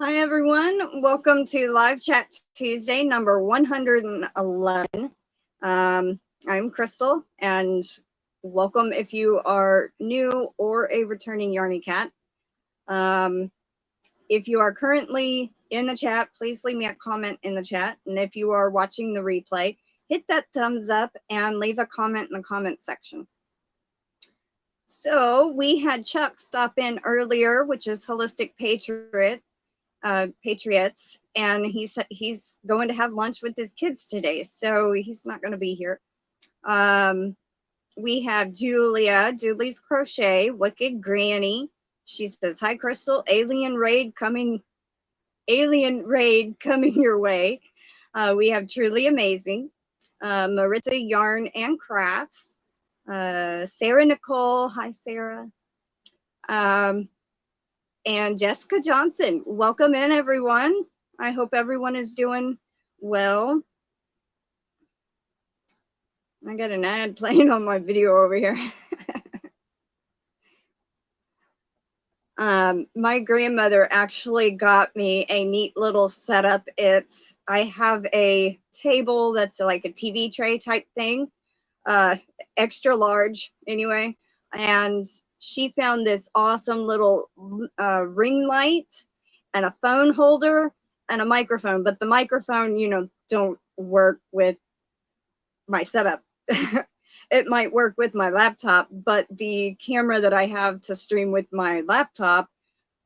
Hi, everyone. Welcome to Live Chat Tuesday, number 111. I'm Crystal, and welcome if you are new or a returning Yarny Cat. If you are currently in the chat, please leave me a comment in the chat. And if you are watching the replay, hit that thumbs up and leave a comment in the comment section. So we had Chuck stop in earlier, which is Holistic Patriots, and he's going to have lunch with his kids today, so he's not going to be here. We have Julie's Crochet, Wicked Granny. She says, "Hi, Crystal. Alien raid coming your way." We have Truly Amazing, Maritza Yarn and Crafts, Sarah Nicole. Hi, Sarah. And Jessica Johnson. Welcome in, everyone. I hope everyone is doing well. I got an ad playing on my video over here. My grandmother actually got me a neat little setup. I have a table that's like a TV tray type thing, extra large anyway, and she found this awesome little ring light and a phone holder and a microphone, but the microphone, don't work with my setup. It might work with my laptop, but the camera that I have to stream with my laptop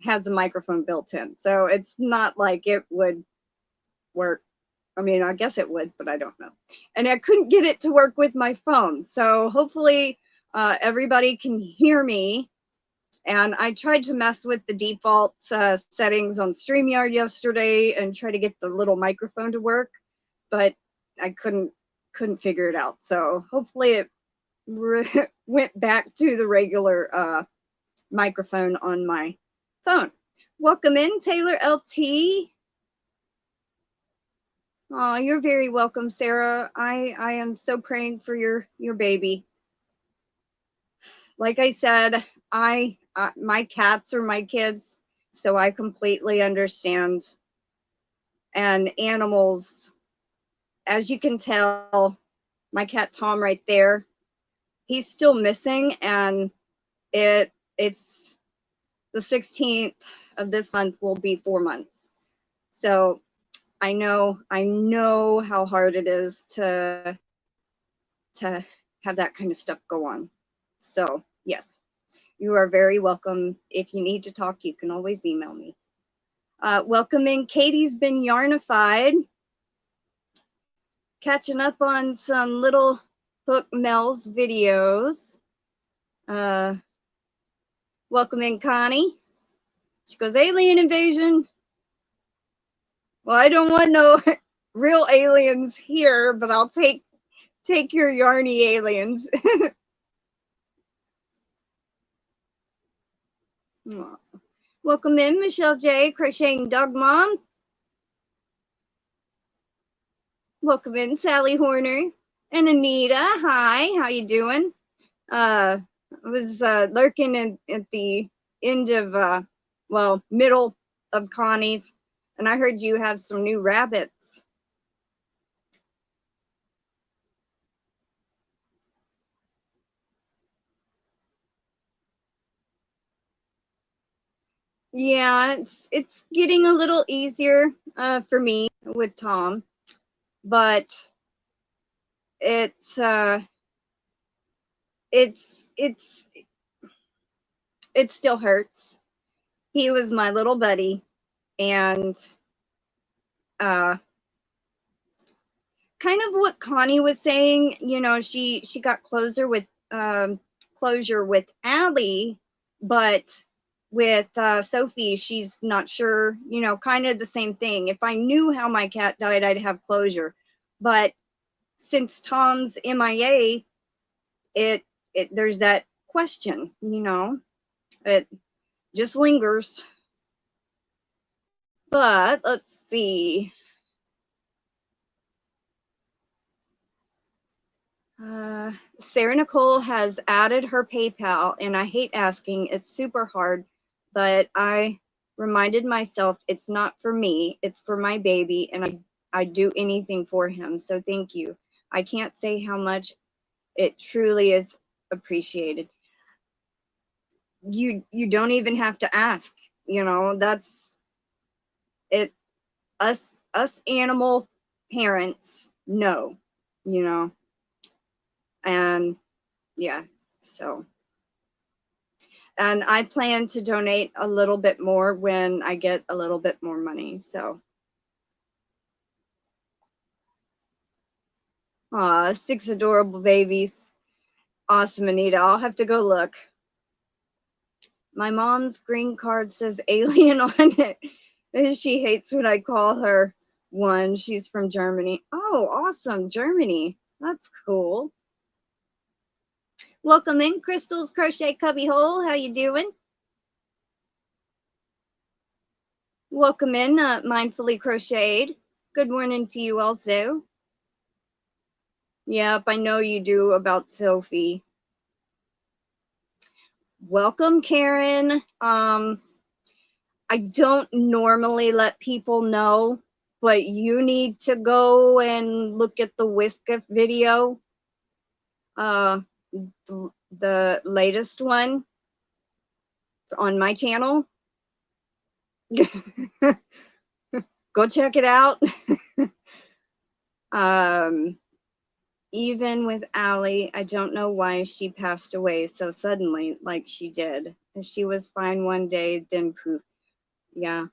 has a microphone built in. So it's not like it would work. I mean, I guess it would, but I don't know. And I couldn't get it to work with my phone. So hopefully everybody can hear me. And I tried to mess with the default settings on StreamYard yesterday and try to get the little microphone to work, but I couldn't figure it out. So hopefully it went back to the regular microphone on my phone. Welcome in, Taylor LT. Oh, you're very welcome, Sarah. I am so praying for your baby. Like I said, my cats are my kids, so I completely understand. And animals, as you can tell, my cat Tom right there, he's still missing, and it's the 16th of this month will be 4 months. So I know how hard it is to have that kind of stuff go on. So yes, you are very welcome. If you need to talk, you can always email me. Welcome in. Katie's been Yarnified. Catching up on some Little Hook Mel's videos. Welcome in, Connie. She goes, alien invasion. Well, I don't want no real aliens here, but I'll take your yarny aliens. Welcome in, Michelle J, Crocheting Dog Mom. Welcome in, Sally Horner and Anita. Hi, how you doing? I was lurking at the end of, middle of Connie's, and I heard you have some new rabbits. Yeah, it's getting a little easier for me with Tom, but it still hurts. He was my little buddy, and kind of what Connie was saying, she got closure with Allie, but with Sophie, she's not sure, kind of the same thing. If I knew how my cat died, I'd have closure. But since Tom's MIA, there's that question, it just lingers. But let's see. Sarah Nicole has added her PayPal, and I hate asking. It's super hard, but I reminded myself it's not for me, it's for my baby, and I'd do anything for him. So thank you. I can't say how much it truly is appreciated. You don't even have to ask, you know, that's it. Us animal parents know, you know, and yeah, so. And I plan to donate a little bit more when I get a little bit more money. So, 6 adorable babies. Awesome, Anita. I'll have to go look. My mom's green card says alien on it. And she hates when I call her one. She's from Germany. Oh, awesome. Germany. That's cool. Welcome in, Crystal's Crochet Cubbyhole. How you doing? Welcome in, Mindfully Crocheted. Good morning to you also. Yep, I know you do about Sophie. Welcome, Karen. I don't normally let people know, but you need to go and look at the Whiskif video. The latest one on my channel. Go check it out. Even with Allie, I don't know why she passed away so suddenly like she did. She was fine one day, then poof. Yeah.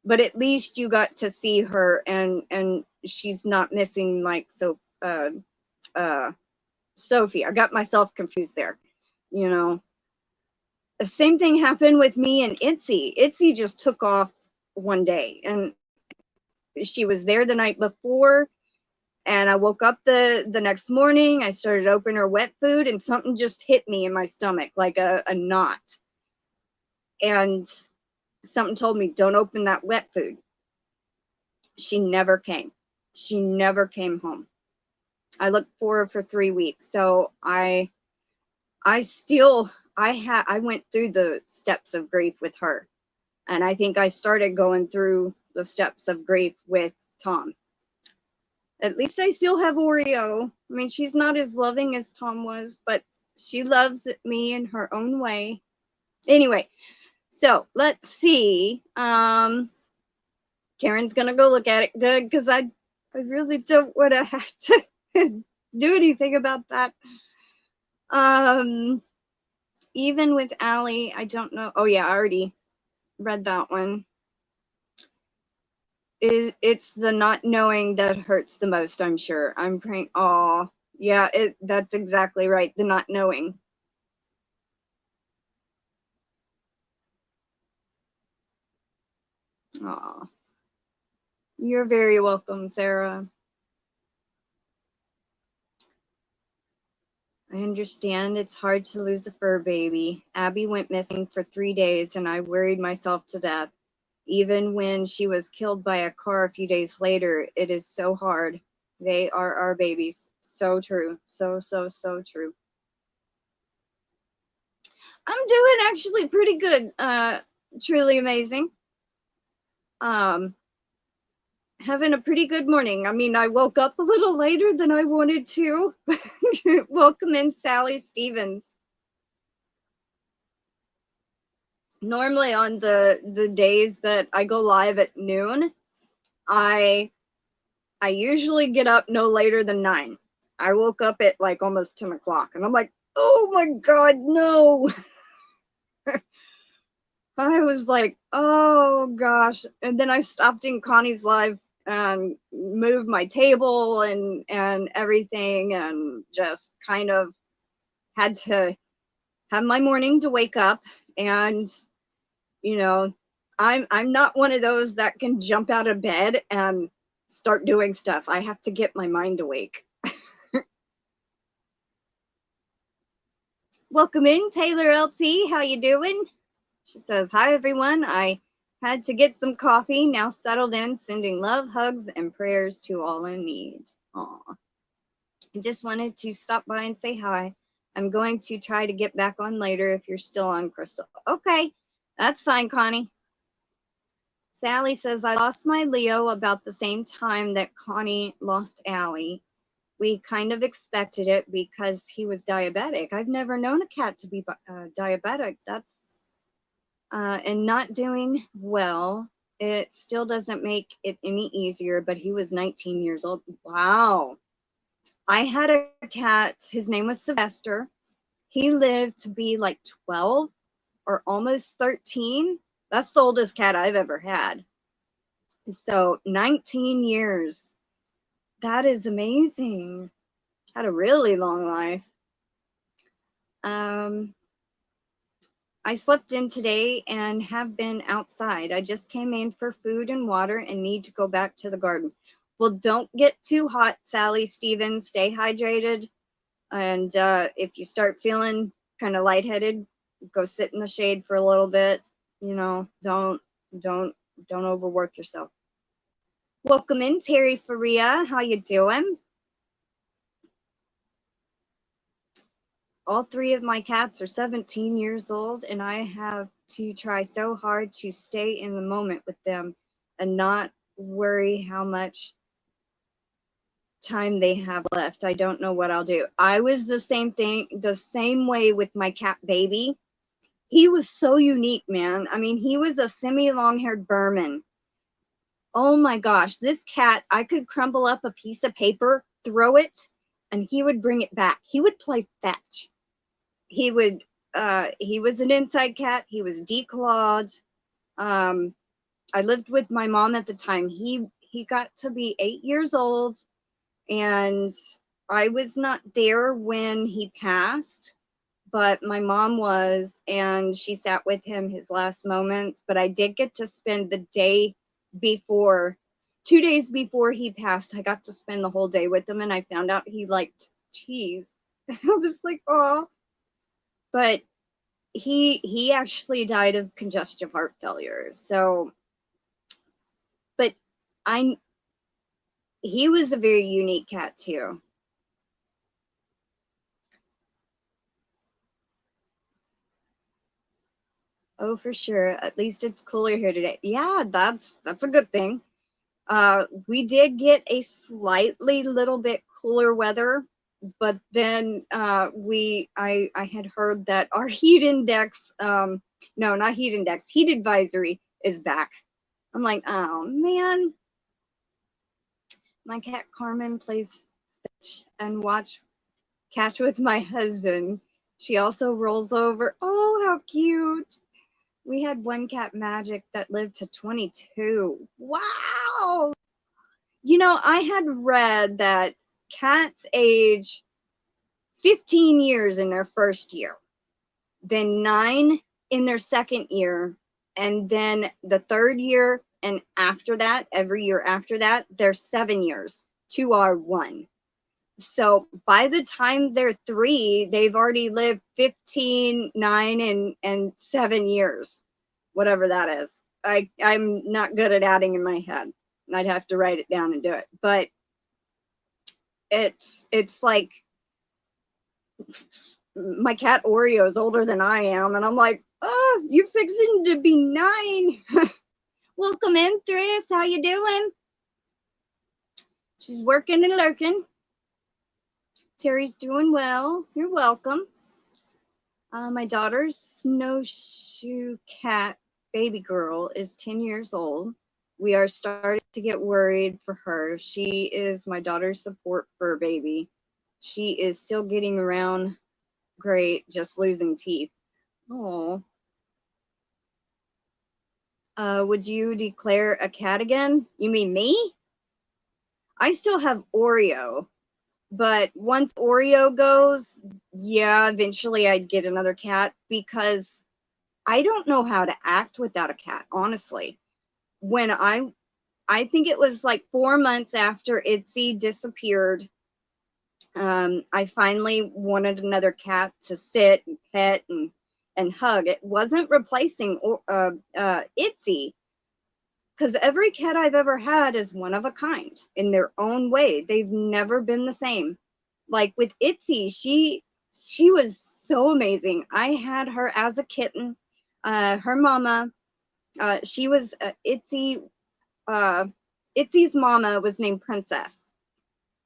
But at least you got to see her, and she's not missing like Sophie. I got myself confused there. You know, the same thing happened with me and Itzy. Itzy just took off one day, and she was there the night before. And I woke up the next morning. I started opening her wet food, and something just hit me in my stomach like a knot. And something told me, don't open that wet food. She never came. She never came home. I looked for her for 3 weeks. So I went through the steps of grief with her. And I think I started going through the steps of grief with Tom. At least I still have Oreo. I mean, she's not as loving as Tom was, but she loves me in her own way. Anyway, so let's see. Karen's gonna go look at it. Good, because I really don't want to have to do anything about that. Even with Allie, I don't know. Oh yeah, I already read that one. It's the not knowing that hurts the most, I'm sure. I'm praying. Oh, yeah, that's exactly right. The not knowing. Oh, you're very welcome, Sarah. I understand it's hard to lose a fur baby. Abby went missing for 3 days, and I worried myself to death. Even when she was killed by a car a few days later, it is so hard. They are our babies. So true. So true. I'm doing actually pretty good. Truly amazing. Having a pretty good morning. I mean, I woke up a little later than I wanted to. Welcome in, Sally Stevens. Normally on the days that I go live at noon, I usually get up no later than 9. I woke up at like almost 10 o'clock, and I'm like, oh my God, no. I was like, oh gosh. And then I stopped in Connie's live and moved my table and everything, and just kind of had to have my morning to wake up. And you know, I'm not one of those that can jump out of bed and start doing stuff. I have to get my mind awake. Welcome in, Taylor LT. How you doing? She says, hi, everyone. I had to get some coffee. Now settled in, sending love, hugs, and prayers to all in need. Aw. I just wanted to stop by and say hi. I'm going to try to get back on later if you're still on, Crystal. Okay. That's fine, Connie. Sally says, I lost my Leo about the same time that Connie lost Allie. We kind of expected it because he was diabetic. I've never known a cat to be diabetic. That's and not doing well. It still doesn't make it any easier, but he was 19 years old. Wow. I had a cat. His name was Sylvester. He lived to be like 12 or almost 13. That's the oldest cat I've ever had. So 19 years. That is amazing. Had a really long life. I slept in today and have been outside. I just came in for food and water and need to go back to the garden. Well, don't get too hot, Sally Stevens. Stay hydrated. And if you start feeling kind of lightheaded, go sit in the shade for a little bit. You know, don't overwork yourself. Welcome in, Terry Faria. How you doing? All three of my cats are 17 years old, and I have to try so hard to stay in the moment with them and not worry how much time they have left. I don't know what I'll do. I was the same way with my cat Baby. He was so unique, man. I mean, he was a semi-long-haired Burman. Oh my gosh, this cat, I could crumble up a piece of paper, throw it, and he would bring it back. He would play fetch. He was an inside cat. He was declawed. I lived with my mom at the time. He got to be 8 years old, and I was not there when he passed, but my mom was, and she sat with him his last moments. But I did get to spend the day before, 2 days before he passed, I got to spend the whole day with him, and I found out he liked cheese. I was like, oh. But he actually died of congestive heart failure. So, but he was a very unique cat too. Oh, for sure. At least it's cooler here today. Yeah, that's a good thing. We did get a slightly little bit cooler weather, but then I had heard that our heat index, no, not heat index, heat advisory is back. I'm like, oh man. My cat Carmen plays fetch and catch with my husband. She also rolls over. Oh, how cute. We had one cat, Magic, that lived to 22. Wow. You know, I had read that cats age 15 years in their first year, then 9 in their second year, and then the third year, and after that, every year after that, they're 7 years to our 1. So by the time they're 3, they've already lived 15, 9, and 7 years, whatever that is. I'm not good at adding in my head. I'd have to write it down and do it. But it's like my cat Oreo is older than I am, and I'm like, oh, you're fixing to be 9. Welcome in, Thris. How you doing? She's working and lurking. Terry's doing well. You're welcome. My daughter's snowshoe cat baby girl is 10 years old. We are starting to get worried for her. She is my daughter's support fur baby. She is still getting around great, just losing teeth. Oh. Would you declare a cat again? You mean me? I still have Oreo. But once Oreo goes, yeah, eventually I'd get another cat, because I don't know how to act without a cat, honestly. When I think it was like 4 months after Eveie disappeared, I finally wanted another cat to sit and pet and hug. It wasn't replacing Eveie, because every cat I've ever had is one of a kind in their own way. They've never been the same. Like with Eveie, she was so amazing. I had her as a kitten. Her mama, she was Itzy's mama was named Princess,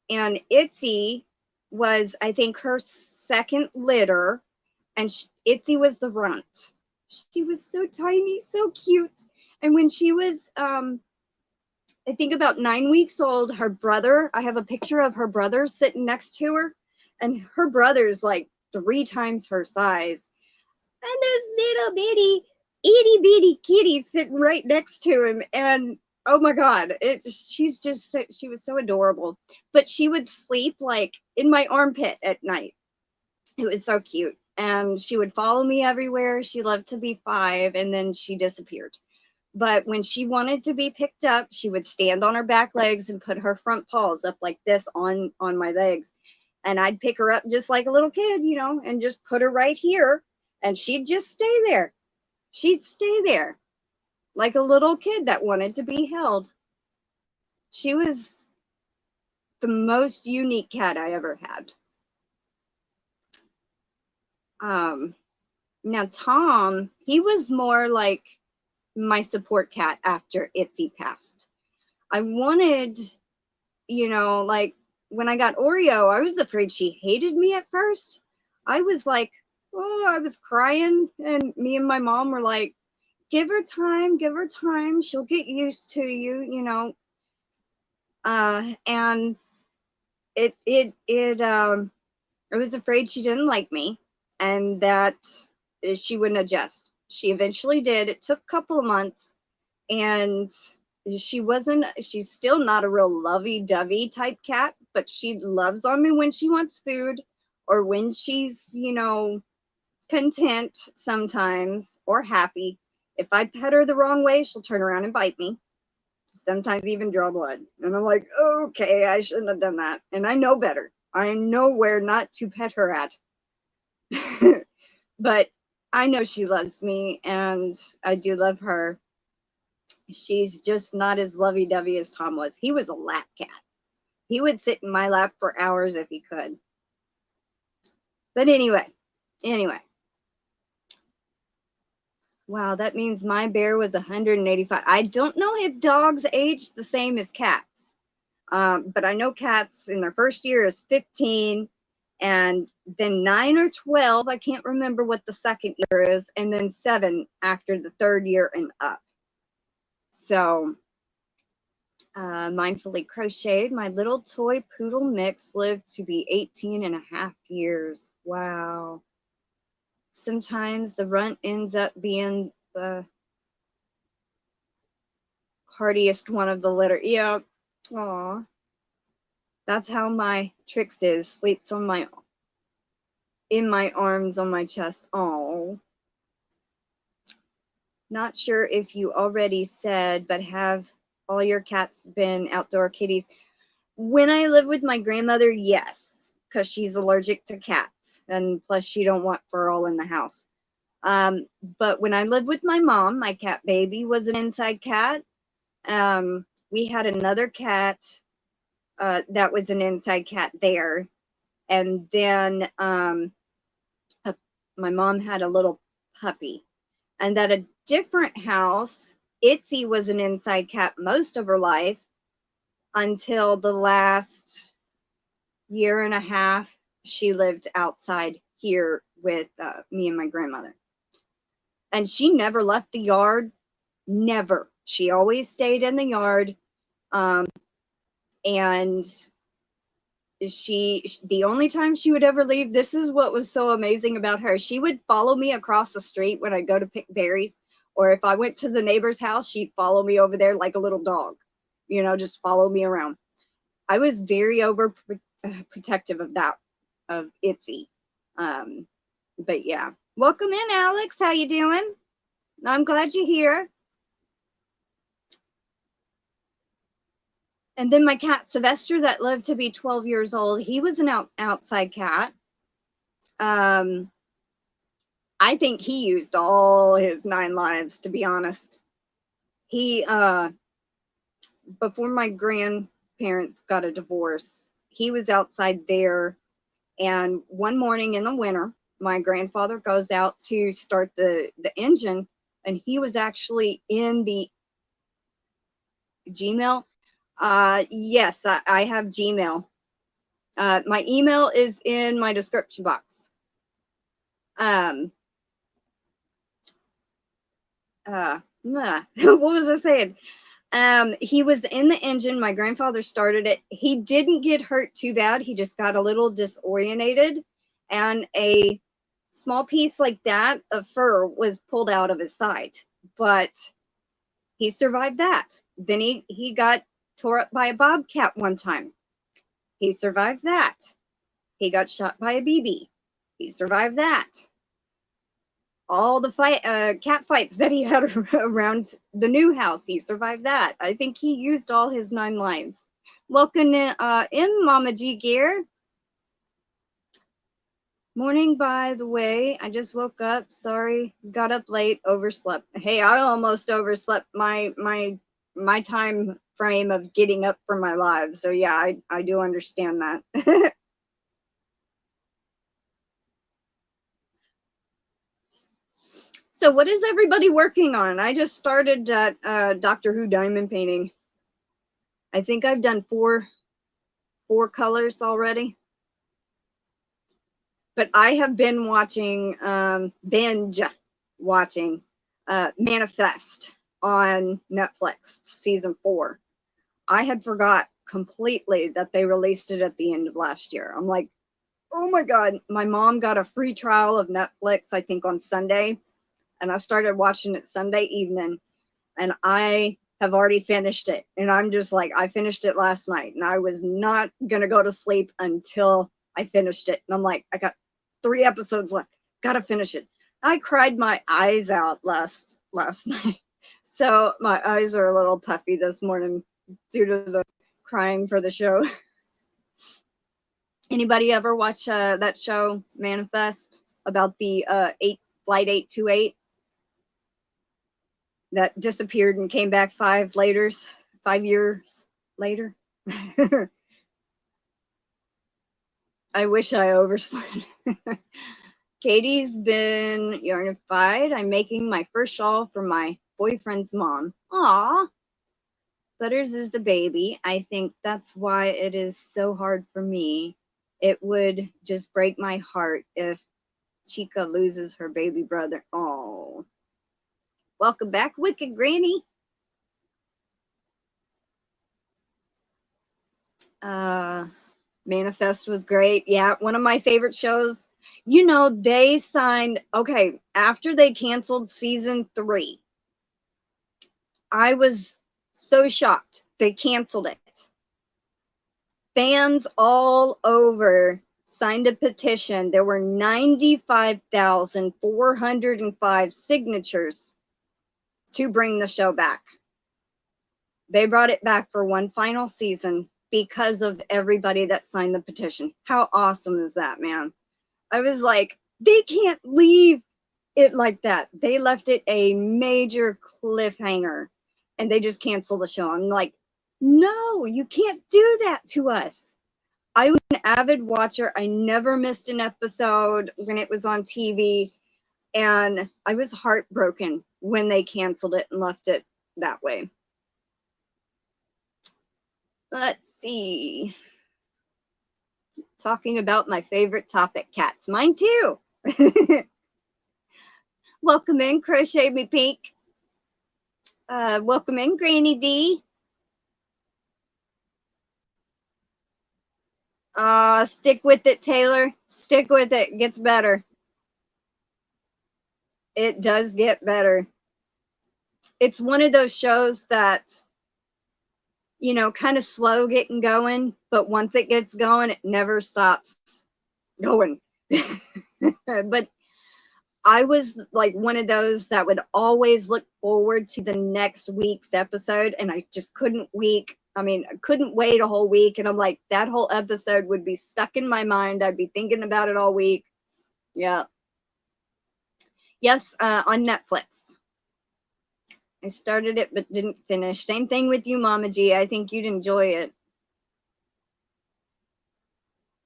and Itzy was, I think, her second litter, and Itzy was the runt. She was so tiny, so cute. And when she was, I think about 9 weeks old, her brother, I have a picture of her brother sitting next to her, and her brother's like 3 times her size. And there's little bitty, itty bitty kitty sitting right next to him. And oh my God, she's just, she was so adorable. But she would sleep like in my armpit at night. It was so cute. And she would follow me everywhere. She loved to be 5, and then she disappeared. But when she wanted to be picked up, she would stand on her back legs and put her front paws up like this on my legs. And I'd pick her up just like a little kid, you know, and just put her right here. And she'd just stay there. She'd stay there like a little kid that wanted to be held. She was the most unique cat I ever had. Now Tom, he was more like my support cat after Itzy passed. I wanted, you know, like when I got Oreo, I was afraid she hated me at first. I was like, oh, I was crying, and me and my mom were like, give her time, she'll get used to you, you know. And I was afraid she didn't like me and that she wouldn't adjust. She eventually did. It took a couple of months, and she's still not a real lovey-dovey type cat, but she loves on me when she wants food or when she's, you know, content sometimes or happy. If I pet her the wrong way, she'll turn around and bite me. Sometimes even draw blood. And I'm like, okay, I shouldn't have done that. And I know better. I know where not to pet her at. But I know she loves me, and I do love her. She's just not as lovey-dovey as Tom was. He was a lap cat. He would sit in my lap for hours if he could. But anyway. Wow, that means my bear was 185. I don't know if dogs age the same as cats. But I know cats in their first year is 15, and then 9 or 12. I can't remember what the second year is, and then 7 after the 3rd year and up. So, mindfully crocheted, my little toy poodle mix lived to be 18.5 years. Wow. Sometimes the runt ends up being the hardiest one of the litter. Yep. Aw. That's how my Trix is. Sleeps on in my arms, on my chest. Oh. Not sure if you already said, but have all your cats been outdoor kitties? When I live with my grandmother, yes, because she's allergic to cats, and plus she don't want fur all in the house. But when I lived with my mom, my cat baby was an inside cat. We had another cat that was an inside cat there. And then my mom had a little puppy. And at a different house, Itzy was an inside cat most of her life until the last 1.5 years. She lived outside here with me and my grandmother. And she never left the yard. Never. She always stayed in the yard. And the only time she would ever leave, this is what was so amazing about her. She would follow me across the street when I go to pick berries, or if I went to the neighbor's house, she'd follow me over there like a little dog, you know, just follow me around. I was very protective of Itzy. But yeah, welcome in, Alex. How you doing? I'm glad you're here. And then my cat Sylvester that lived to be 12 years old, he was an outside cat. I think he used all his 9 lives, to be honest. He, before my grandparents got a divorce, he was outside there. And one morning in the winter, my grandfather goes out to start the engine, and he was actually in the Gmail. Yes, I have Gmail. My email is in my description box. What was I saying? He was in the engine. My grandfather started it. He didn't get hurt too bad. He just got a little disorientated, and a small piece like that of fur was pulled out of his side, but he survived that. Then he got tore up by a bobcat one time. He survived that. He got shot by a BB. He survived that. All the cat fights that he had around the new house, he survived that. I think he used all his 9 lives. Welcome in, Mama G Gear. Morning, by the way. I just woke up. Sorry, got up late, overslept. Hey, I almost overslept my time frame of getting up for my live. So yeah, I do understand that. So what is everybody working on? I just started that Doctor Who diamond painting. I think I've done four colors already. But I have been watching, binge watching Manifest on Netflix, season 4. I had forgot completely that they released it at the end of last year. I'm like, oh my God. My mom got a free trial of Netflix, I think on Sunday. And I started watching it Sunday evening, and I have already finished it. And I'm just like, I finished it last night, and I was not going to go to sleep until I finished it. And I'm like, I got 3 episodes left. Got to finish it. I cried my eyes out last night. So my eyes are a little puffy this morning due to the crying for the show. Anybody ever watch that show, Manifest, about the Flight 828? That disappeared and came back 5 years later. I wish I overslept. Katie's been yarnified. I'm making my first shawl for my boyfriend's mom. Aw. Butters is the baby. I think that's why it is so hard for me. It would just break my heart if Chica loses her baby brother. Oh. Welcome back, Wicked Granny. Manifest was great. Yeah, one of my favorite shows. You know, they signed, okay, after they canceled season 3, I was so shocked. They canceled it. Fans all over signed a petition. There were 95,405 signatures to bring the show back. They brought it back for one final season because of everybody that signed the petition. How awesome is that, man? I was like, they can't leave it like that. They left it a major cliffhanger, and they just canceled the show. I'm like, no, you can't do that to us. I was an avid watcher. I never missed an episode when it was on TV, and I was heartbroken when they canceled it and left it that way. Let's see. Talking about my favorite topic, cats. Mine too. Welcome in, Crochet Me Pink. Welcome in, Granny D. Stick with it, Taylor. Stick with it. It gets better. It does get better. It's one of those shows that, you know, kind of slow getting going, but once it gets going, it never stops going. But I was like one of those that would always look forward to the next week's episode, and I just couldn't wait a whole week. And I'm like, that whole episode would be stuck in my mind. I'd be thinking about it all week. Yeah. Yes, on Netflix. I started it but didn't finish. Same thing with you, Mama G. I think you'd enjoy it.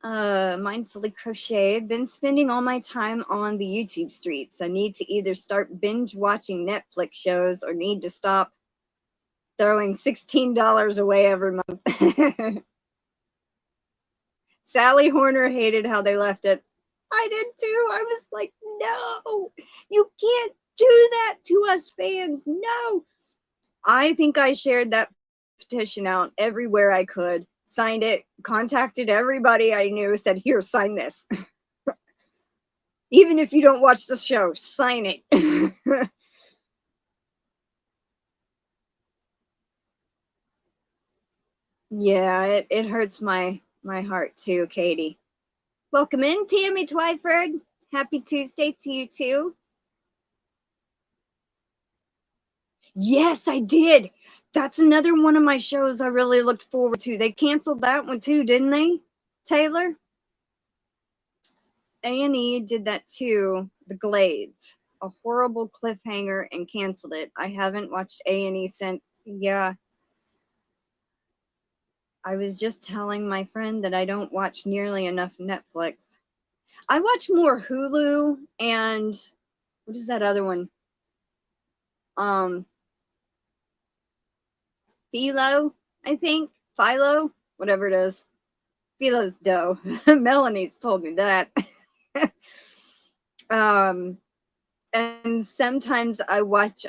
Mindfully Crochet. I've been spending all my time on the YouTube streets. I need to either start binge watching Netflix shows or need to stop throwing $16 away every month. Sally Horner hated how they left it. I did too. I was like, no, you can't do that to us fans. No. I think I shared that petition out everywhere I could, signed it, contacted everybody I knew, said, here, sign this. Even if you don't watch the show, sign it. Yeah, it hurts my heart too, Katie. Welcome in, Tammy Twyford. Happy Tuesday to you too. Yes, I did. That's another one of my shows I really looked forward to. They canceled that one too, didn't they, Taylor? A&E did that too, The Glades. A horrible cliffhanger and canceled it. I haven't watched A&E since. Yeah. I was just telling my friend that I don't watch nearly enough Netflix. I watch more Hulu and what is that other one? Philo, I think. Philo, whatever it is. Philo's dough. Melanie's told me that. And sometimes I watch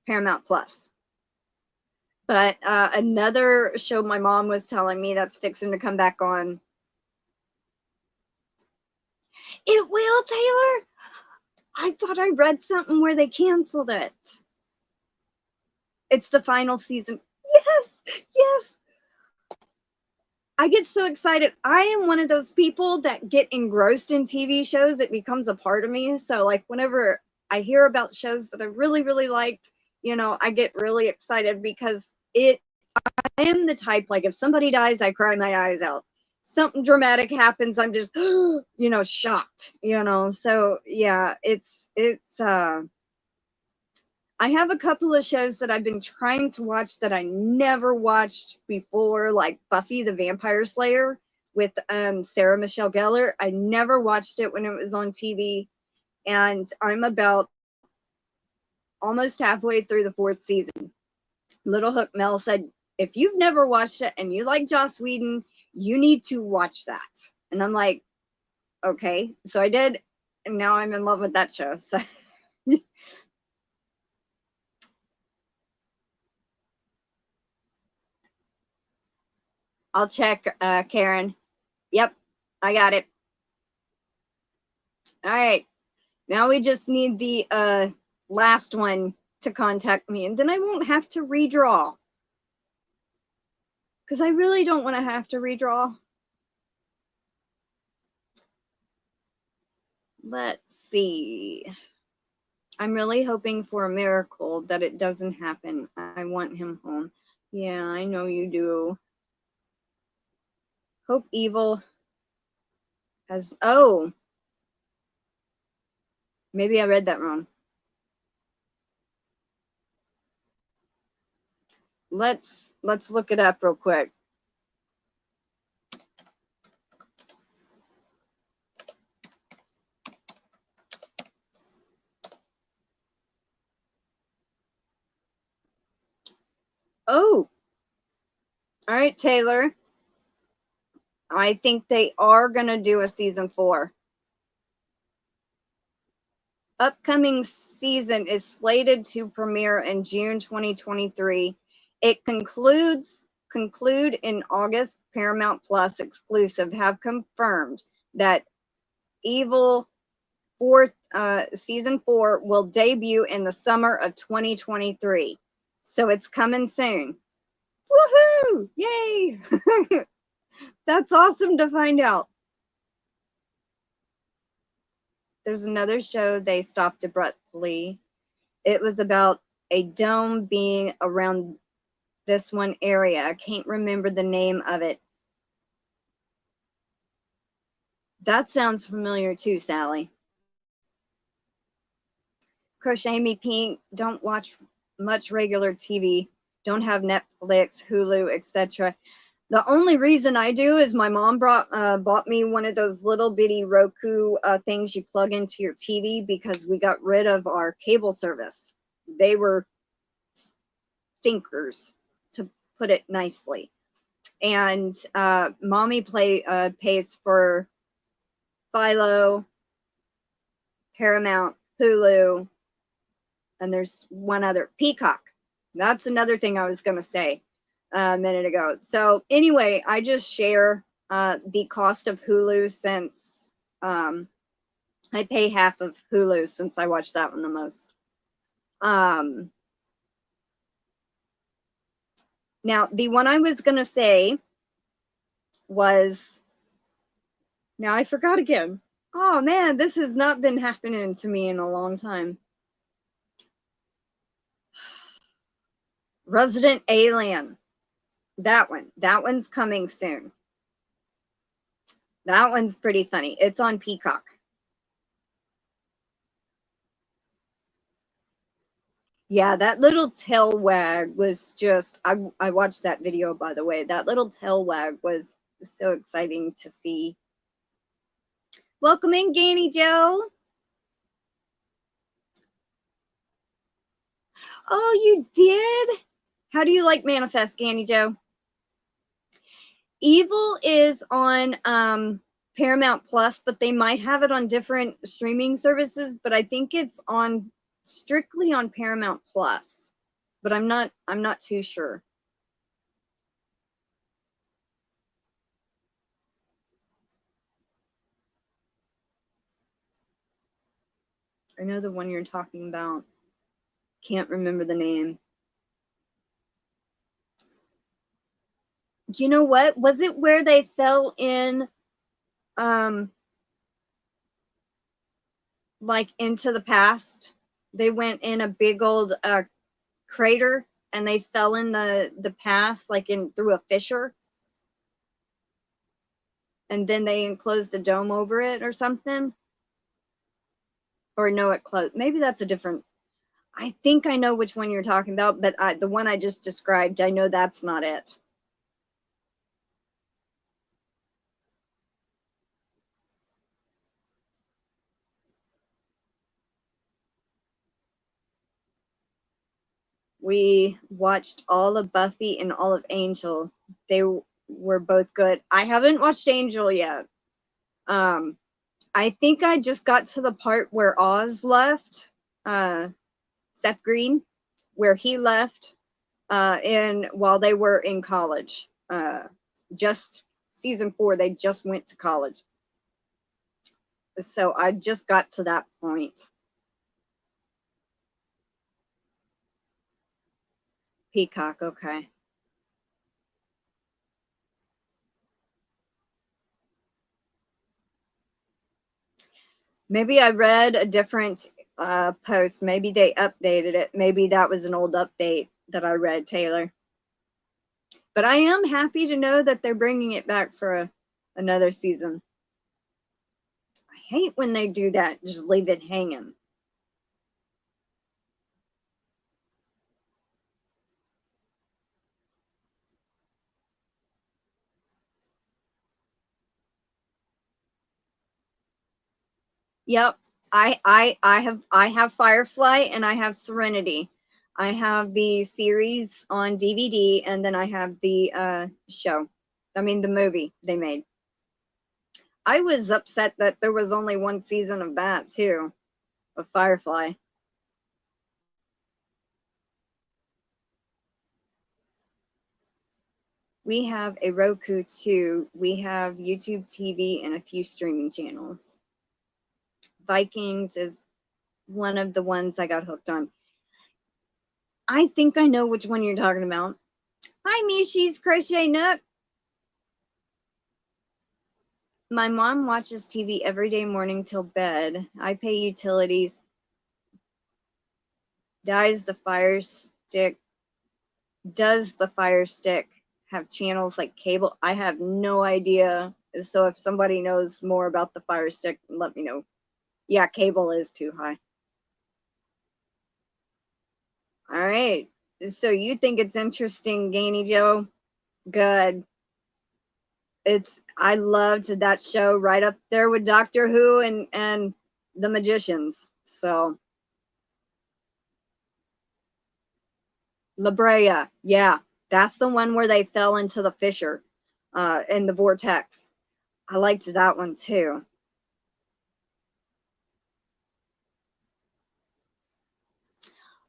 Paramount Plus. But another show my mom was telling me that's fixing to come back on. It will, Taylor? I thought I read something where they canceled it. It's the final season. Yes, yes. I get so excited. I am one of those people that get engrossed in TV shows. It becomes a part of me. So like whenever I hear about shows that I really, really liked, you know, I get really excited because I am the type, like if somebody dies, I cry my eyes out. Something dramatic happens, I'm just, you know, shocked, you know? So yeah, I have a couple of shows that I've been trying to watch that I never watched before, like Buffy the Vampire Slayer with Sarah Michelle Gellar. I never watched it when it was on TV, and I'm about almost halfway through the 4th season. Little Hook Mel said, if you've never watched it and you like Joss Whedon, you need to watch that. And I'm like, okay. So I did, and now I'm in love with that show. So I'll check, Karen. Yep, I got it. All right. Now we just need the last one to contact me, and then I won't have to redraw. Because I really don't want to have to redraw. Let's see. I'm really hoping for a miracle that it doesn't happen. I want him home. Yeah, I know you do. Hope Evil has, oh, maybe I read that wrong. Let's look it up real quick. Oh, all right, Taylor. I think they are going to do a season 4. Upcoming season is slated to premiere in June 2023. It conclude in August. Paramount Plus exclusive have confirmed that Evil season 4 will debut in the summer of 2023. So it's coming soon. Woohoo! Yay! That's awesome to find out. There's another show they stopped abruptly. It was about a dome being around this one area. I can't remember the name of it. That sounds familiar too, Sally. Crochet Me Pink, don't watch much regular TV, don't have Netflix, Hulu, etc. The only reason I do is my mom bought me one of those little bitty Roku things you plug into your TV because we got rid of our cable service. They were stinkers, to put it nicely. And mommy pays for Philo, Paramount, Hulu, and there's one other, Peacock. That's another thing I was going to say a minute ago. So anyway, I just share the cost of Hulu since I pay half of Hulu since I watch that one the most. Now, the one I was going to say was, now I forgot again. Oh man, this has not been happening to me in a long time. Resident Alien. That one's coming soon. That one's pretty funny. It's on Peacock. Yeah, that little tail wag was just, I watched that video, by the way. That little tail wag was so exciting to see. Welcome in, Ganny Joe. Oh, you did? How do you like Manifest, Ganny Joe? Evil is on Paramount Plus, but they might have it on different streaming services, but I think it's on strictly on Paramount Plus. But I'm not too sure. I know the one you're talking about. Can't remember the name. You know what? Was it where they fell in like into the past? They went in a big old crater and they fell in the past, like in through a fissure. And then they enclosed the dome over it or something. Or no, it closed. Maybe that's a different. I think I know which one you're talking about, but the one I just described, I know that's not it. We watched all of Buffy and all of Angel. They were both good. I haven't watched Angel yet. I think I just got to the part where Oz left, Seth Green, where he left while they were in college. Just season 4, they just went to college. So I just got to that point. Peacock, okay. Maybe I read a different post. Maybe they updated it. Maybe that was an old update that I read, Taylor. But I am happy to know that they're bringing it back for another season. I hate when they do that, just leave it hanging. Yep. I have Firefly and I have Serenity. I have the series on DVD and then I have the show. I mean the movie they made. I was upset that there was only one season of that too, of Firefly. We have a Roku too. We have YouTube TV and a few streaming channels. Vikings is one of the ones I got hooked on. I think I know which one you're talking about. Hi, Mishy's Crochet Nook. My mom watches TV every day morning till bed. I pay utilities. Does the Fire Stick have channels like cable? I have no idea. So if somebody knows more about the Fire Stick, let me know. Yeah, cable is too high. All right. So you think it's interesting, Gainy Joe? Good. I loved that show, right up there with Doctor Who and the Magicians. So La Brea, yeah, that's the one where they fell into the fissure in the vortex. I liked that one too.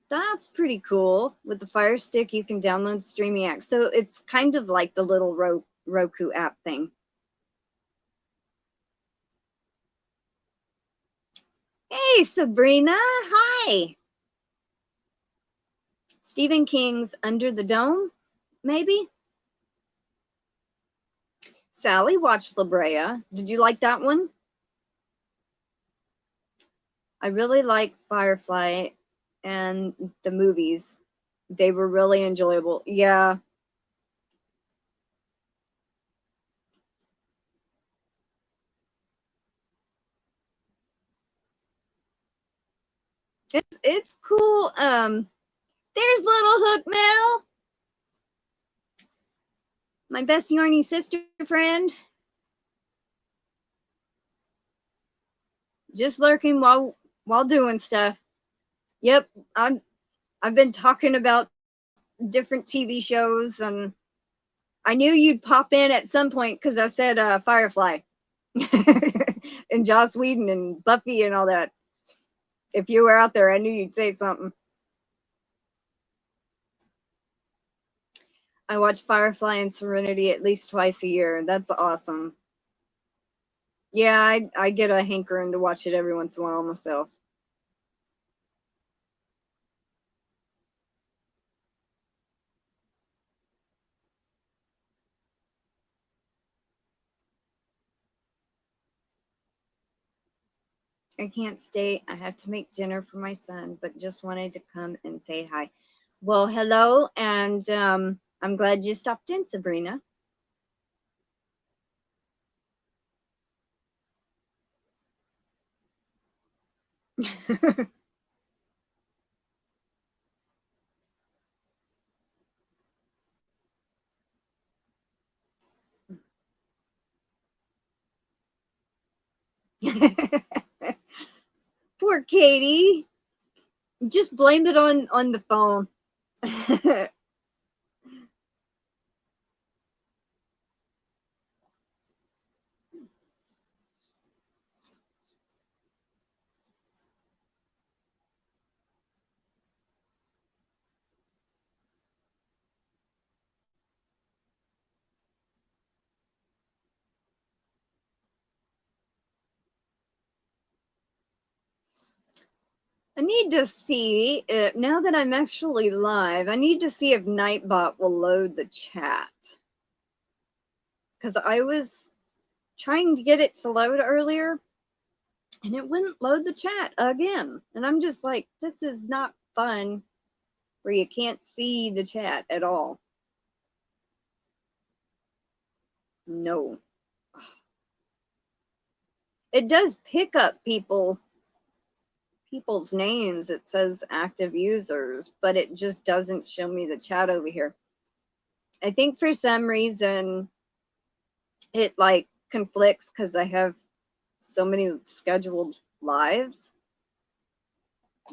That's pretty cool. With the Fire Stick, you can download streaming apps. So it's kind of like the little Roku app thing. Hey, Sabrina. Hi. Stephen King's Under the Dome, maybe? Sally watched La Brea. Did you like that one? I really like Firefly and the movies. They were really enjoyable. Yeah. It's cool. There's little Hook now. My best Yarny sister friend. Just lurking while doing stuff. Yep, I've been talking about different TV shows, and I knew you'd pop in at some point because I said Firefly and Joss Whedon and Buffy and all that. If you were out there, I knew you'd say something. I watch Firefly and Serenity at least twice a year. That's awesome. Yeah, I get a hankering to watch it every once in a while myself. I can't stay. I have to make dinner for my son, but just wanted to come and say hi. Well, hello, and I'm glad you stopped in, Sabrina. Poor Katie. Just blame it on the phone. I need to see if, now that I'm actually live, I need to see if Nightbot will load the chat. Because I was trying to get it to load earlier and it wouldn't load the chat again. And I'm just like, this is not fun where you can't see the chat at all. No. It does pick up people's names. It says active users, but it just doesn't show me the chat over here. I think for some reason it like conflicts because I have so many scheduled lives,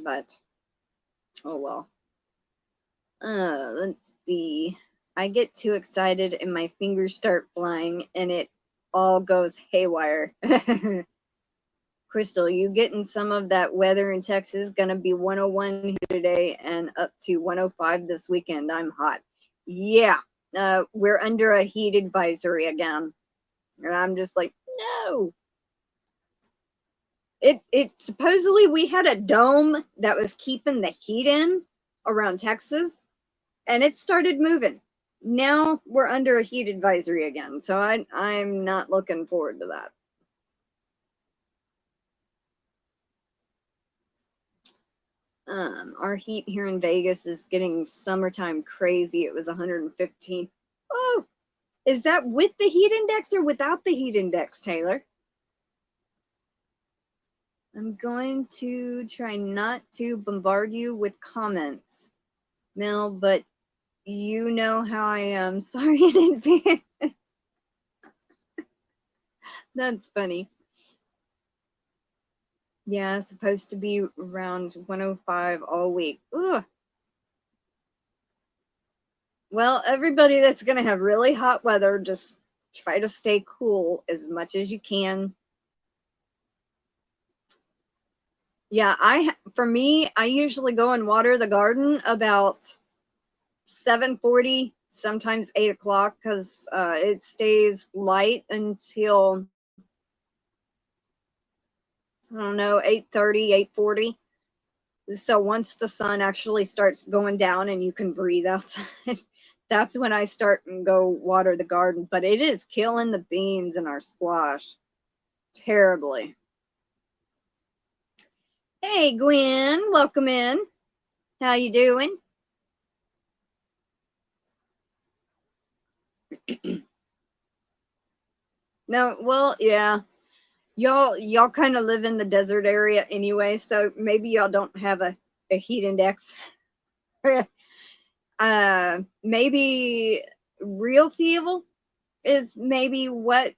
but oh well. Let's see. I get too excited and my fingers start flying and it all goes haywire. Crystal, you getting some of that weather in Texas? Gonna be 101 here today and up to 105 this weekend. I'm hot. Yeah, we're under a heat advisory again. And I'm just like, no. It supposedly we had a dome that was keeping the heat in around Texas, and it started moving. Now we're under a heat advisory again, so I'm not looking forward to that. Our heat here in Vegas is getting summertime crazy. It was 115. Oh, is that with the heat index or without the heat index, Taylor? I'm going to try not to bombard you with comments, Mel, but you know how I am. Sorry in advance. That's funny. Yeah, it's supposed to be around 105 all week. Ugh. Well, everybody that's going to have really hot weather, just try to stay cool as much as you can. Yeah, for me, I usually go and water the garden about 7:40, sometimes 8 o'clock, because it stays light until, I don't know, 8:30, 8:40. So once the sun actually starts going down and you can breathe outside, that's when I start and go water the garden. But it is killing the beans and our squash terribly. Hey, Gwen, welcome in. How you doing? No, well, yeah. Y'all kind of live in the desert area anyway, so maybe y'all don't have a heat index. Maybe real feel is maybe what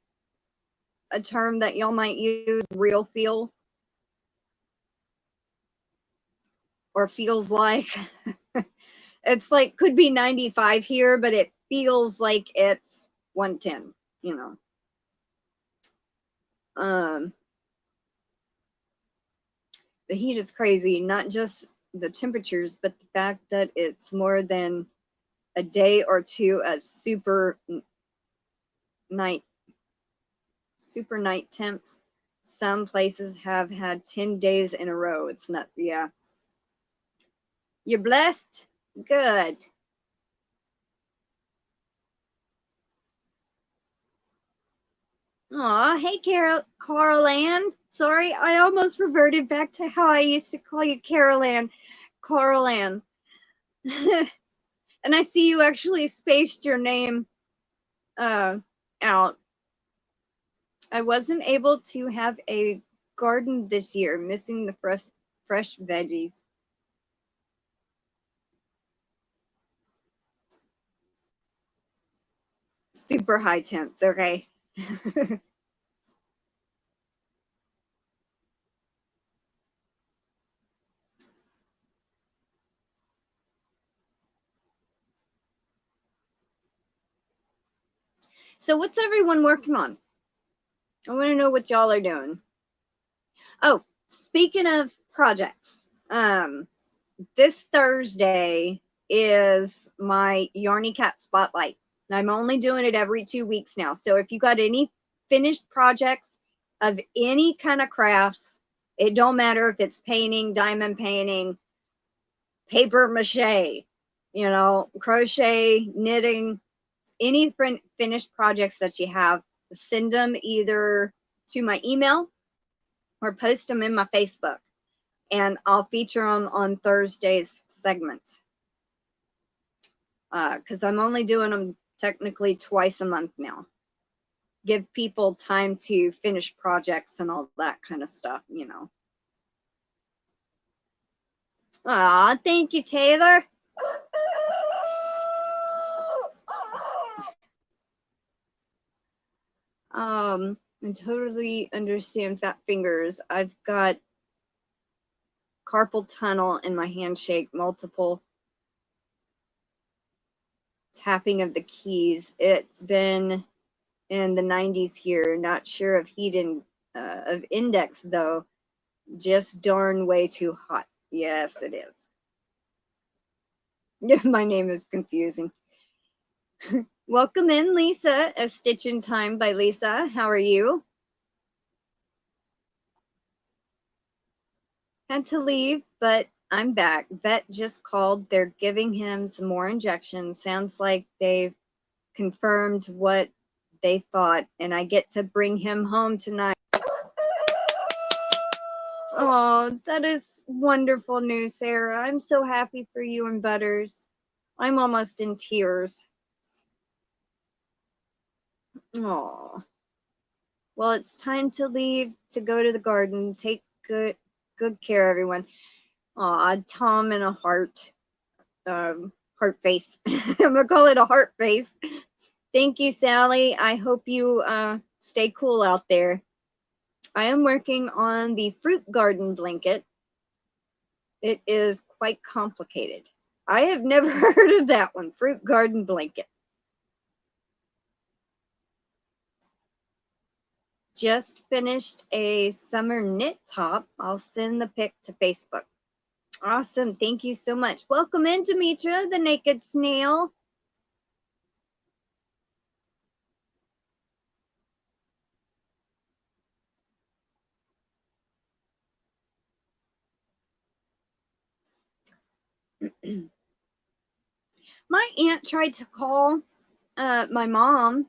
a term that y'all might use, real feel, or feels like. It's like, could be 95 here, but it feels like it's 110, you know. The heat is crazy, not just the temperatures, but the fact that it's more than a day or two of super night temps. Some places have had 10 days in a row. It's not, yeah. You're blessed? Good. Aw, hey, Carol Ann. Sorry, I almost reverted back to how I used to call you Carol Ann. Carl Ann. And I see you actually spaced your name out. I wasn't able to have a garden this year, missing the fresh veggies. Super high temps, okay. So what's everyone working on? I want to know what y'all are doing. Oh, speaking of projects, this Thursday is my Yarny Cat Spotlight. I'm only doing it every 2 weeks now. So if you got any finished projects of any kind of crafts, it don't matter if it's painting, diamond painting, paper mache, you know, crochet, knitting, any finished projects that you have, send them either to my email or post them in my Facebook, and I'll feature them on Thursday's segment. Because I'm only doing them technically twice a month now. Give people time to finish projects and all that kind of stuff, you know. Aw, thank you, Taylor. I totally understand fat fingers. I've got carpal tunnel in my handshake, multiple tapping of the keys. It's been in the 90s here. Not sure of of index though. Just darn way too hot. Yes, it is. My name is confusing. Welcome in, Lisa. A Stitch in Time by Lisa. How are you? Had to leave, but I'm back. Vet just called. They're giving him some more injections. Sounds like they've confirmed what they thought, and I get to bring him home tonight. Oh, that is wonderful news, Sarah. I'm so happy for you and Butters. I'm almost in tears. Oh. Well, it's time to leave to go to the garden. Take good care, everyone. Aw, Tom and a heart. Heart face. I'm gonna call it a heart face. Thank you, Sally. I hope you stay cool out there. I am working on the fruit garden blanket. It is quite complicated. I have never heard of that one, fruit garden blanket. Just finished a summer knit top. I'll send the pic to Facebook. Awesome. Thank you so much. Welcome in, Demetra, the naked snail. My aunt tried to call my mom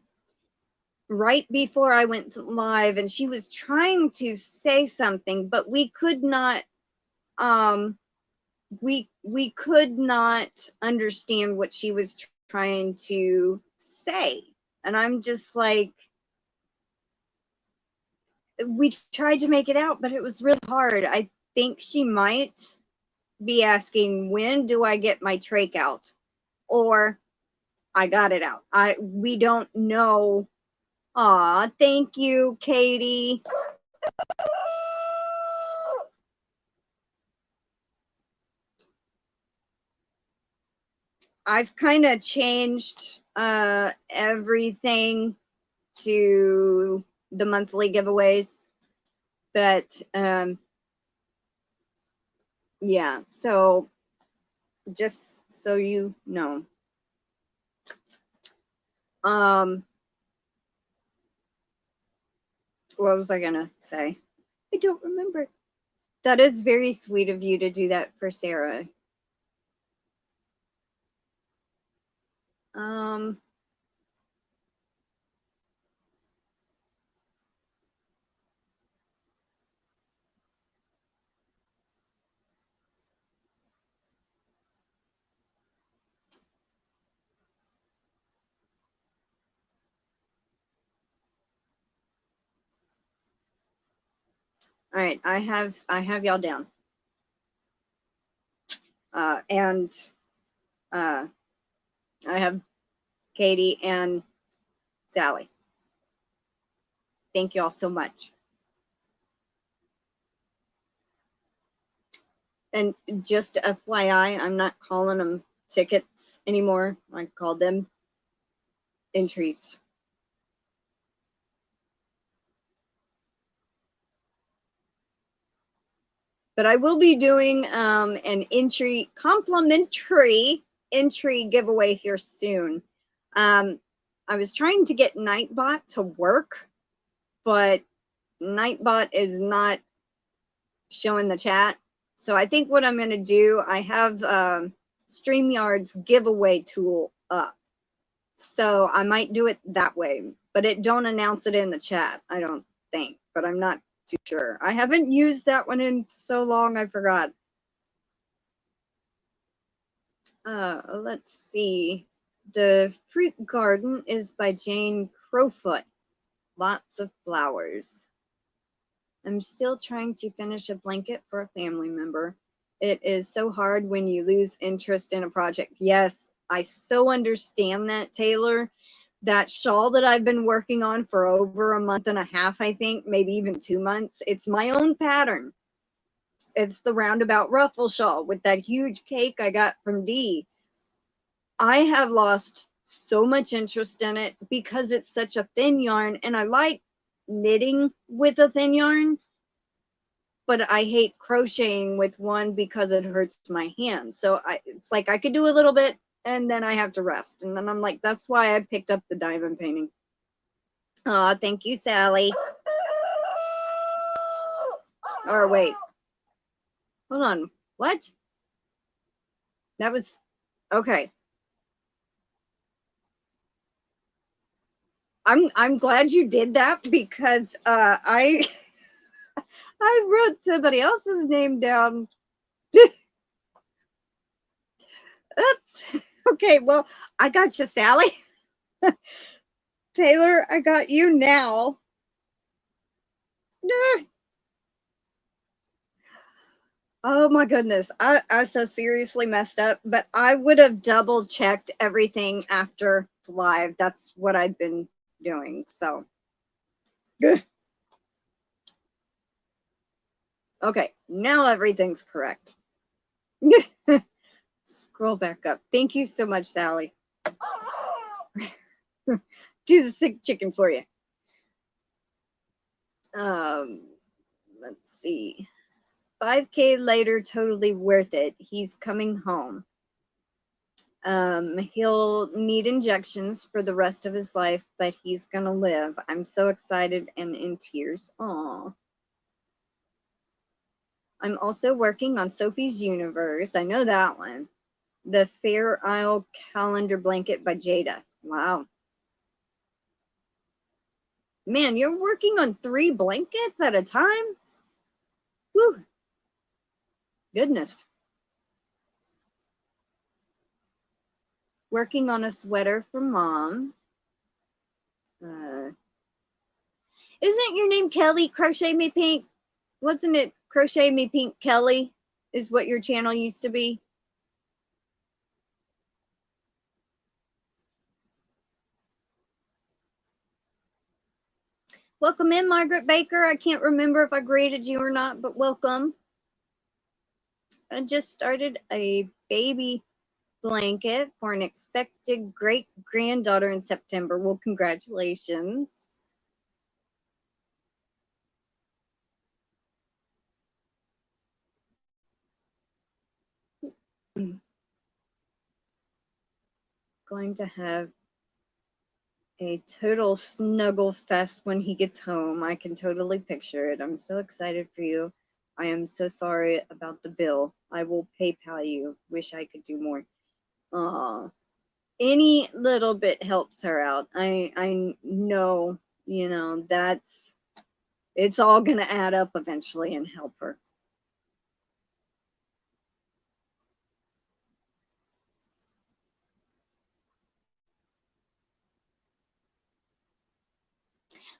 right before I went live, and she was trying to say something, but we could not we could not understand what she was trying to say. And I'm just like, we tried to make it out, but it was really hard. I think she might be asking, when do I get my trach out? Or I got it out. We don't know. Aw, thank you, Katie. I've kind of changed everything to the monthly giveaways, but yeah, so just so you know. What was I gonna say? I don't remember. That is very sweet of you to do that for Sarah. All right, I have y'all down. And I have Katie and Sally. Thank you all so much. And just FYI, I'm not calling them tickets anymore. I call them entries. But I will be doing an entry, complimentary entry giveaway here soon. I was trying to get Nightbot to work, but Nightbot is not showing the chat. So I think what I'm going to do, I have StreamYard's giveaway tool up. So I might do it that way, but it don't announce it in the chat, I don't think, but I'm not too sure. I haven't used that one in so long, I forgot. Let's see. The Fruit Garden is by Jane Crowfoot. Lots of flowers. I'm still trying to finish a blanket for a family member. It is so hard when you lose interest in a project. Yes, I so understand that, Taylor. That shawl that I've been working on for over a month and a half, I think, maybe even 2 months. It's my own pattern. It's the roundabout ruffle shawl with that huge cake I got from Dee. I have lost so much interest in it because it's such a thin yarn, and I like knitting with a thin yarn, but I hate crocheting with one because it hurts my hands. So it's like I could do a little bit and then I have to rest. And then I'm like, that's why I picked up the diamond painting. Oh, thank you, Sally. Or wait, hold on. What? That was okay. I'm glad you did that because I wrote somebody else's name down. Oops. Okay, well, I got you, Sally. Taylor, I got you now. Oh my goodness. I so seriously messed up, but I would have double checked everything after live. That's what I've been doing. So Good. Okay, now everything's correct. Scroll back up. Thank you so much, Sally. Do the sick chicken for you. Let's see. 5K later, totally worth it. He's coming home. He'll need injections for the rest of his life, but he's gonna live. I'm so excited and in tears. Aw. I'm also working on Sophie's Universe. I know that one. The Fair Isle Calendar Blanket by Jada. Wow. Man, you're working on 3 blankets at a time? Whew. Goodness. Working on a sweater for Mom. Isn't your name Kelly? Crochet Me Pink? Wasn't it Crochet Me Pink Kelly is what your channel used to be? Welcome in, Margaret Baker. I can't remember if I greeted you or not, but welcome. I just started a baby blanket for an expected great-granddaughter in September. Well, congratulations. Going to have a total snuggle fest when he gets home. I can totally picture it. I'm so excited for you. I am so sorry about the bill. I will PayPal you. Wish I could do more. Any little bit helps her out. I know, you know, it's all gonna add up eventually and help her.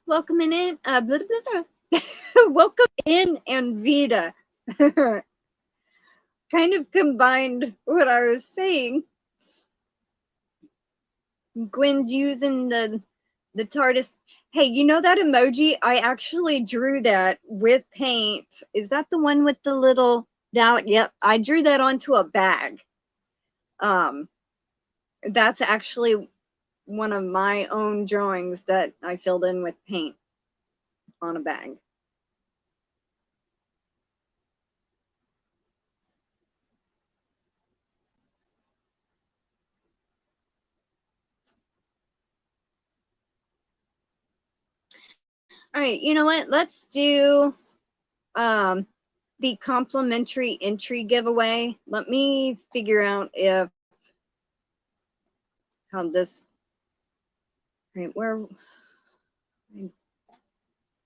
Welcome in, blah, blah, blah. Welcome in, and Vita. Kind of combined what I was saying. Gwen's using the TARDIS. Hey, you know that emoji? I actually drew that with paint. Is that the one with the little down? Yep, I drew that onto a bag. That's actually one of my own drawings that I filled in with paint on a bag. All right, you know what? Let's do the complimentary entry giveaway. Let me figure out if how this. Right, where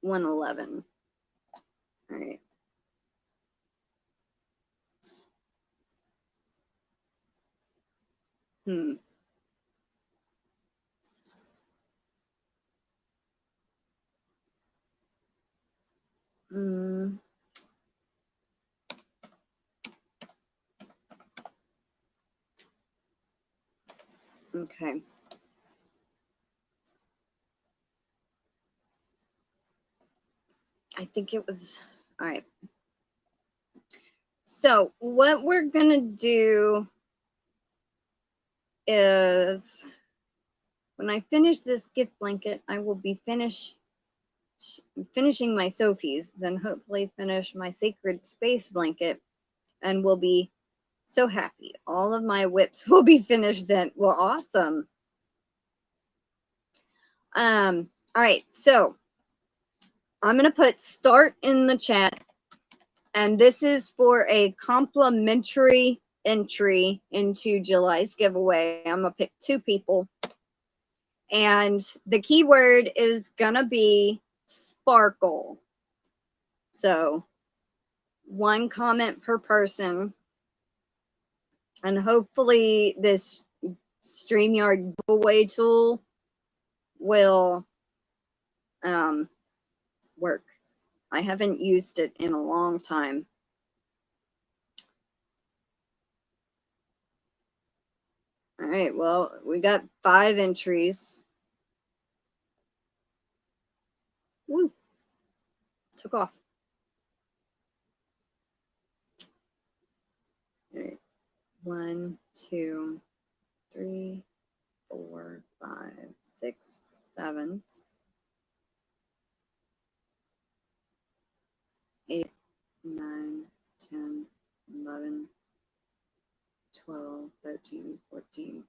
111. All right. Hmm. Mm. Okay. I think it was, all right. So what we're gonna do is when I finish this gift blanket, I will be finishing my Sophie's, then hopefully finish my sacred space blanket, and we'll be so happy. All of my whips will be finished then. Well, awesome. All right, so I'm gonna put start in the chat, and this is for a complimentary entry into July's giveaway. I'm gonna pick 2 people, and the keyword is gonna be sparkle. So 1 comment per person, and hopefully this StreamYard giveaway tool will work. I haven't used it in a long time. All right, well, we got 5 entries. Woo. Took off. All right. 1, 2, 3, 4, 5, 6, 7, 8, 9, 10, 11, 12, 13, 14,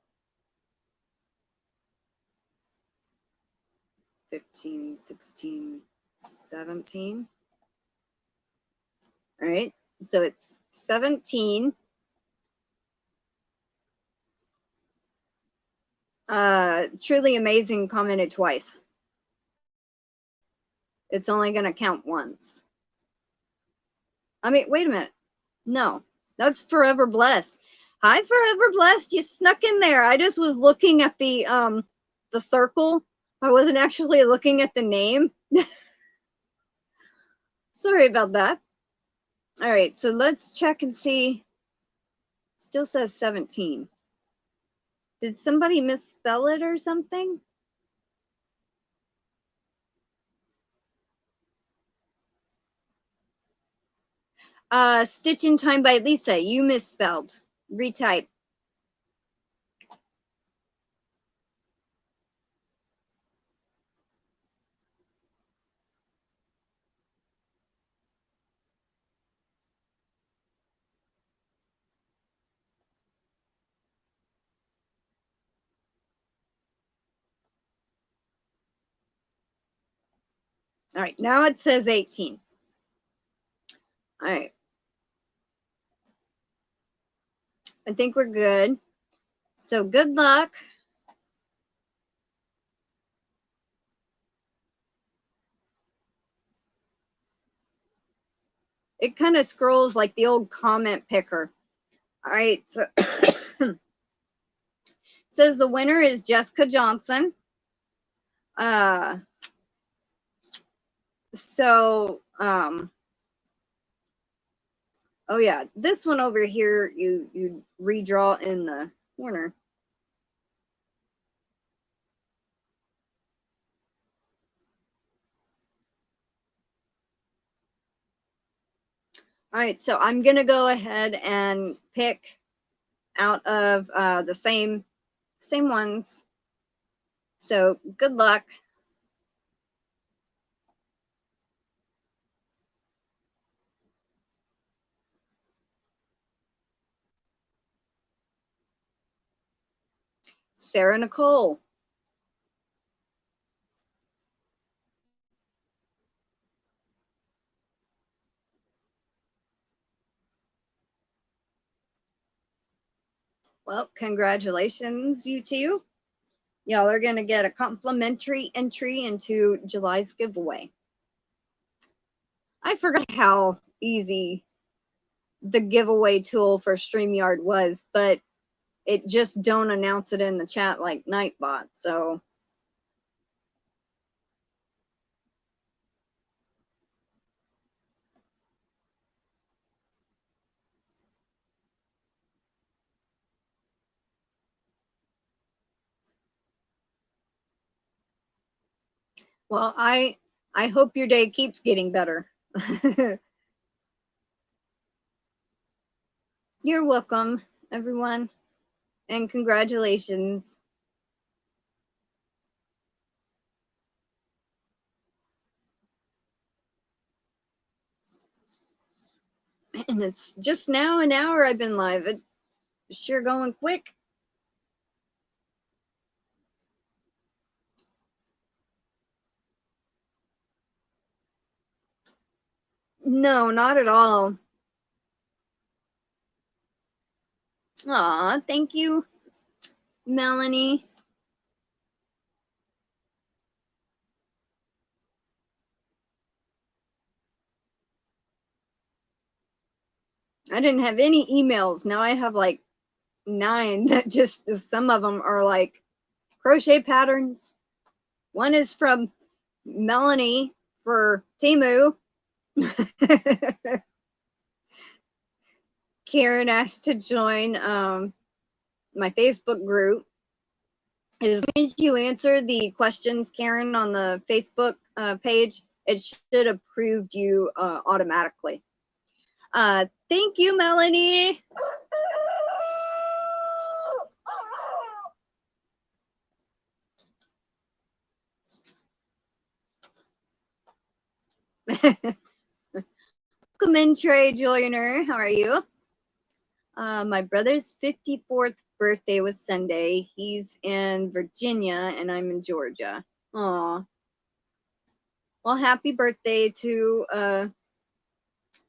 15, 16, 17. All right, so it's 17. Truly Amazing commented twice. It's only going to count once. I mean, wait a minute. No, that's Forever Blessed. Hi, Forever Blessed. You snuck in there. I just was looking at the circle. I wasn't actually looking at the name. Sorry about that. All right, so let's check and see. Still says 17. Did somebody misspell it or something? Stitch in Time by Lisa. You misspelled. Retype. All right, now it says 18. All right. I think we're good. So good luck. It kind of scrolls like the old comment picker. All right, so says the winner is Jessica Johnson. Oh yeah, this one over here, you redraw in the corner. All right, so I'm gonna go ahead and pick out of the same ones. So good luck. Sarah Nicole. Well, congratulations, you two. Y'all are going to get a complimentary entry into July's giveaway. I forgot how easy the giveaway tool for StreamYard was, but it just don't announce it in the chat like Nightbot. So well, I hope your day keeps getting better. You're welcome, everyone, and congratulations. And it's just now an hour I've been live. It's sure going quick. No, not at all. Aw, thank you, Melanie. I didn't have any emails. Now I have like 9 that just, some of them are like crochet patterns. One is from Melanie for Temu. Karen asked to join my Facebook group. As long as you answer the questions, Karen, on the Facebook page, it should have approved you automatically. Thank you, Melanie. Welcome in, Trey Joyner. How are you? My brother's 54th birthday was Sunday. He's in Virginia and I'm in Georgia. Aw. Well, happy birthday to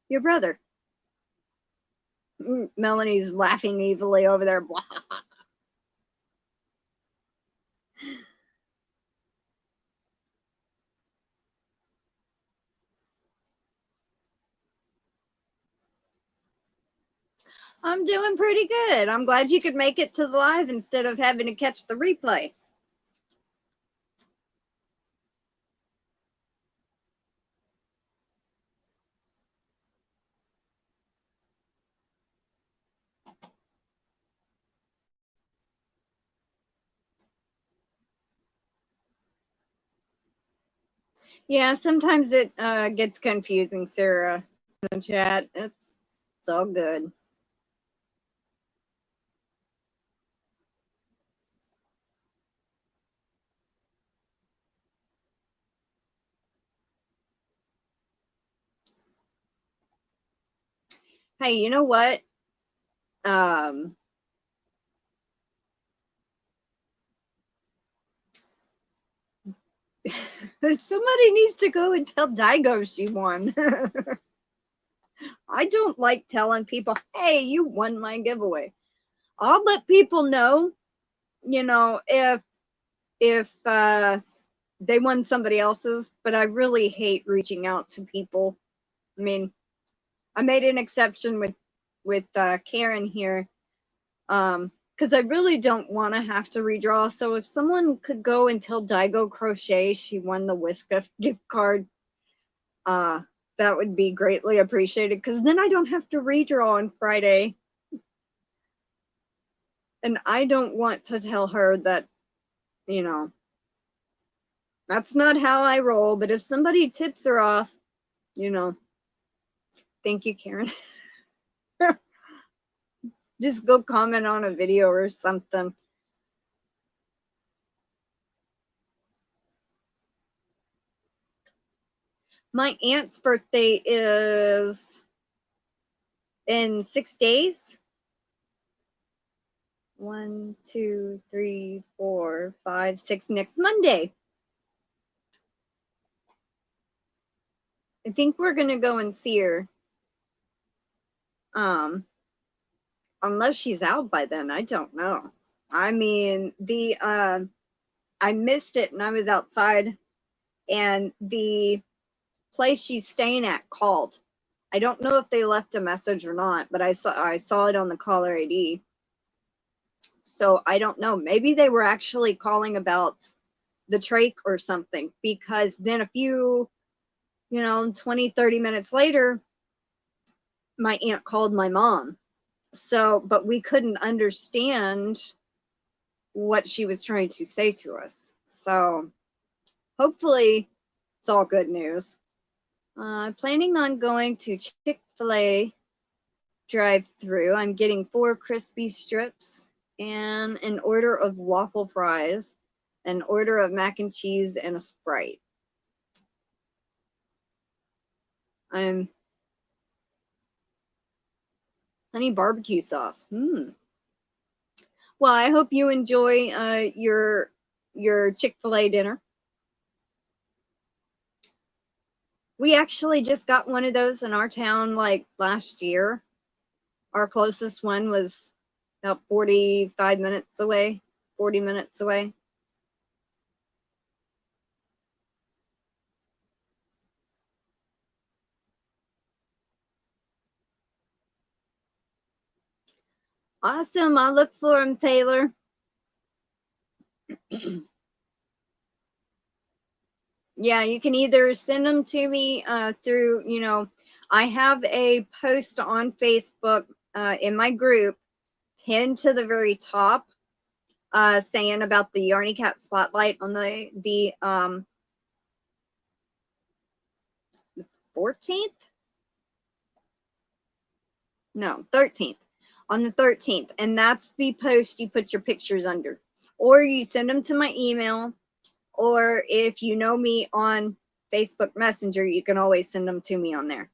your brother. Melanie's laughing evilly over there. Blah. I'm doing pretty good. I'm glad you could make it to the live instead of having to catch the replay. Yeah, sometimes it gets confusing, Sarah, in the chat. It's all good. Hey, you know what? Somebody needs to go and tell Daigo she won. I don't like telling people, hey, you won my giveaway. I'll let people know, you know, if they won somebody else's, but I really hate reaching out to people. I mean, I made an exception with Karen here, because I really don't want to have to redraw. So if someone could go and tell Daigo Crochet she won the Whiska gift card, that would be greatly appreciated, because then I don't have to redraw on Friday. And I don't want to tell her that, you know, that's not how I roll. But if somebody tips her off, you know, thank you, Karen. Just go comment on a video or something. My aunt's birthday is in 6 days. 1, 2, 3, 4, 5, 6, next Monday. I think we're gonna go and see her. Unless she's out by then, I don't know. I mean, I missed it and I was outside, and the place she's staying at called. I don't know if they left a message or not, but I saw it on the caller ID. So I don't know. Maybe they were actually calling about the trach or something, because then a few, 20, 30 minutes later, my aunt called my mom. So, but we couldn't understand what she was trying to say to us. So hopefully it's all good news. Planning on going to Chick-fil-A drive-through. I'm getting 4 crispy strips and an order of waffle fries, an order of mac and cheese, and a Sprite. Honey barbecue sauce. Well, I hope you enjoy your Chick-fil-A dinner. We actually just got one of those in our town like last year. Our closest one was about 45 minutes away, 40 minutes away. Awesome. I'll look for them, Taylor. Yeah, you can either send them to me through, I have a post on Facebook in my group, pinned to the very top, saying about the Yarny Cat Spotlight on the 14th? No, 13th. On the 13th. And that's the post you put your pictures under. Or you send them to my email. Or if you know me on Facebook Messenger, you can always send them to me on there.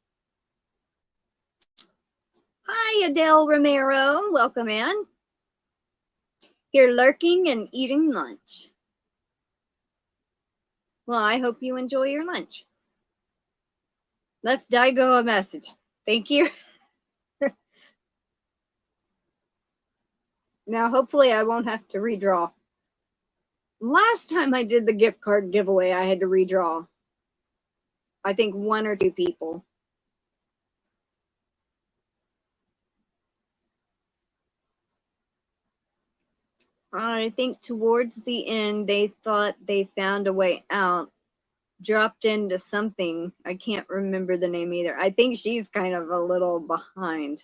Hi, Adele Romero. Welcome in. Here lurking and eating lunch. Well, I hope you enjoy your lunch. Left Daigo a message. Thank you. Now, hopefully I won't have to redraw. Last time I did the gift card giveaway, I had to redraw. I think 1 or 2 people. I think towards the end, they thought they found a way out. Dropped into something. I can't remember the name either. I think she's kind of a little behind.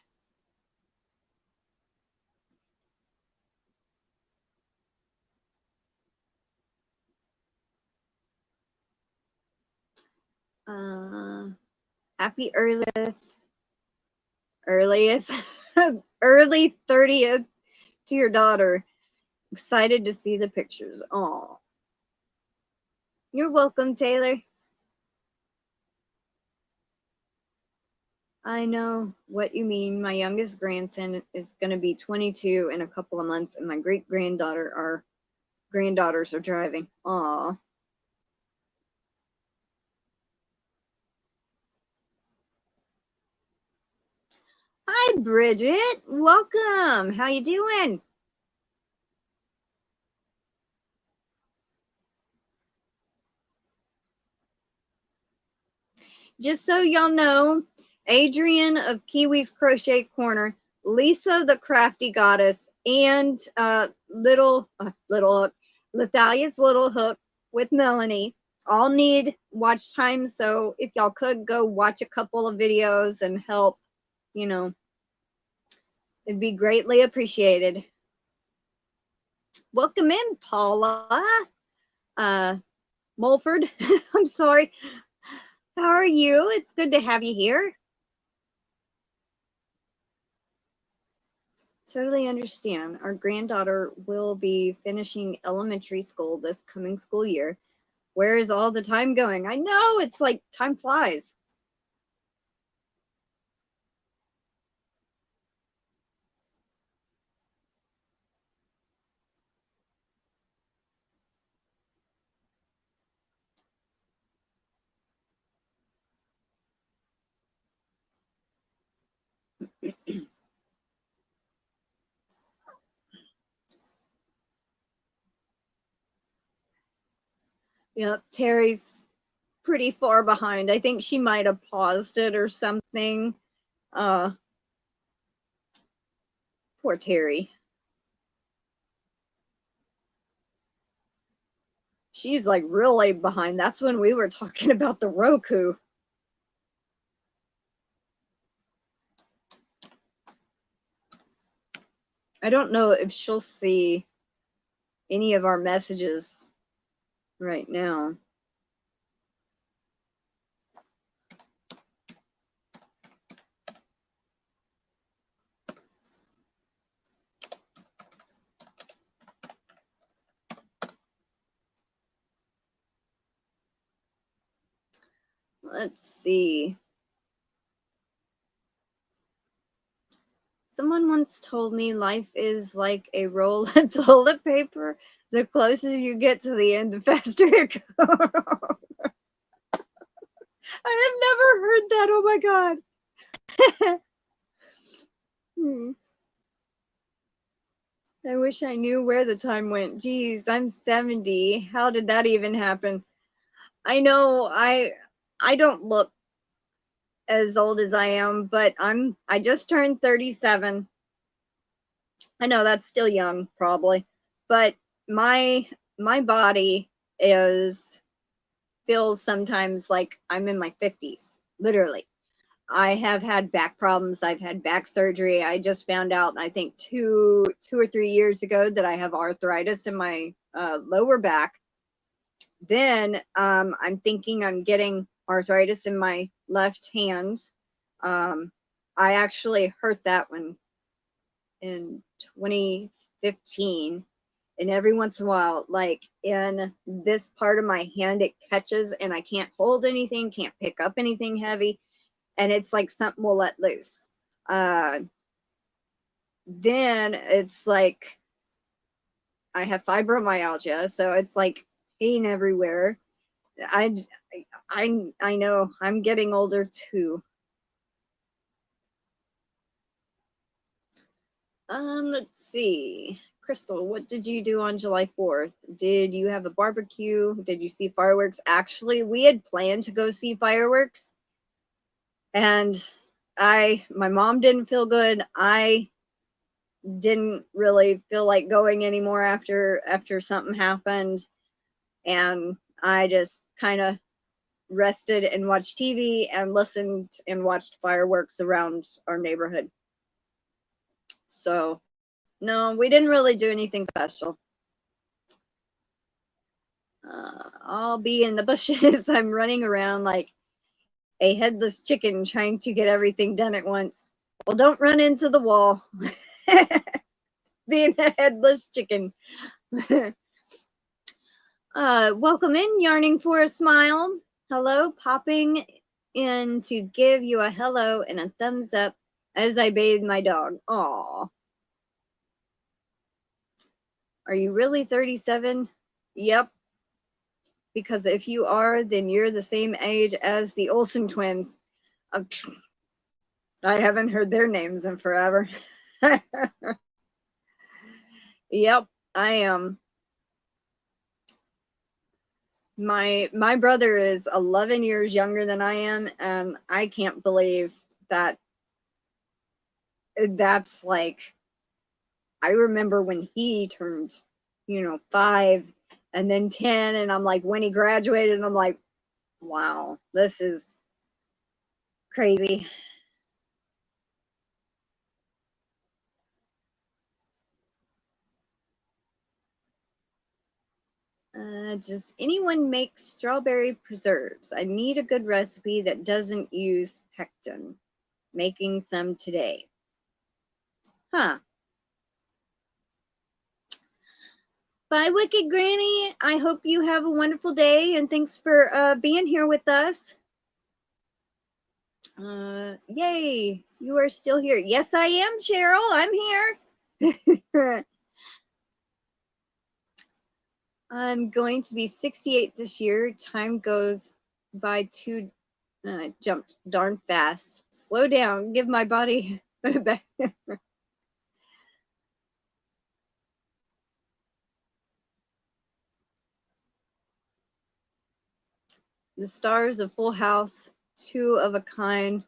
Happy earliest early 30th to your daughter. Excited to see the pictures. Oh, you're welcome, Taylor. I know what you mean. My youngest grandson is going to be 22 in a couple of months, and my great granddaughters are driving. Aw. Hi, Bridget. Welcome. How you doing? Just so y'all know, Adrian of Kiwi's Crochet Corner, Lisa the Crafty Goddess, and Little Hook, Lithalia's Little Hook with Melanie all need watch time. So if y'all could go watch a couple of videos and help, you know, it'd be greatly appreciated. Welcome in, Paula. Mulford, I'm sorry. How are you? It's good to have you here. Totally understand. Our granddaughter will be finishing elementary school this coming school year. Where is all the time going? I know, it's like time flies. Yep, Terry's pretty far behind. I think she might have paused it or something. Poor Terry. She's like really behind. That's when we were talking about the Roku. I don't know if she'll see any of our messages right now. Let's see. Someone once told me life is like a roll of toilet paper. The closer you get to the end, the faster it goes. I have never heard that. Oh my God. I wish I knew where the time went. Geez, I'm 70. How did that even happen? I know I don't look as old as I am, but I just turned 37. I know that's still young, probably, but my body feels sometimes like I'm in my 50s, literally. I have had back problems. I've had back surgery. I just found out, I think 2 or 3 years ago, that I have arthritis in my lower back. Then I'm thinking I'm getting arthritis in my left hand. I actually hurt that one in 2015. And every once in a while, like in this part of my hand, it catches and I can't hold anything, can't pick up anything heavy. And it's like something will let loose. Then it's like I have fibromyalgia, so it's like pain everywhere. I know I'm getting older too. Let's see. Crystal, what did you do on July 4th? Did you have a barbecue? Did you see fireworks? Actually, we had planned to go see fireworks. And my mom didn't feel good. I didn't really feel like going anymore after something happened. And I just kind of rested and watched TV and listened and watched fireworks around our neighborhood. So, no, we didn't really do anything special. I'll be in the bushes. I'm running around like a headless chicken trying to get everything done at once. Well, don't run into the wall. Being a headless chicken. Welcome in, Yarning for a Smile. Hello, popping in to give you a hello and a thumbs up as I bathe my dog. Aw. Are you really 37? Yep. Because if you are, then you're the same age as the Olsen twins. I haven't heard their names in forever. Yep, I am. My brother is 11 years younger than I am, and I can't believe that. That's like, I remember when he turned, 5 and then 10, and I'm like, when he graduated, and I'm like, wow, this is crazy. Does anyone make strawberry preserves? I need a good recipe that doesn't use pectin. Making some today. Huh. Bye, Wicked Granny. I hope you have a wonderful day, and thanks for being here with us. Yay, you are still here. Yes, I am, Cheryl. I'm here. I'm going to be 68 this year. Time goes by too jumped darn fast. Slow down. Give my body back. The stars of Full House, Two of a Kind,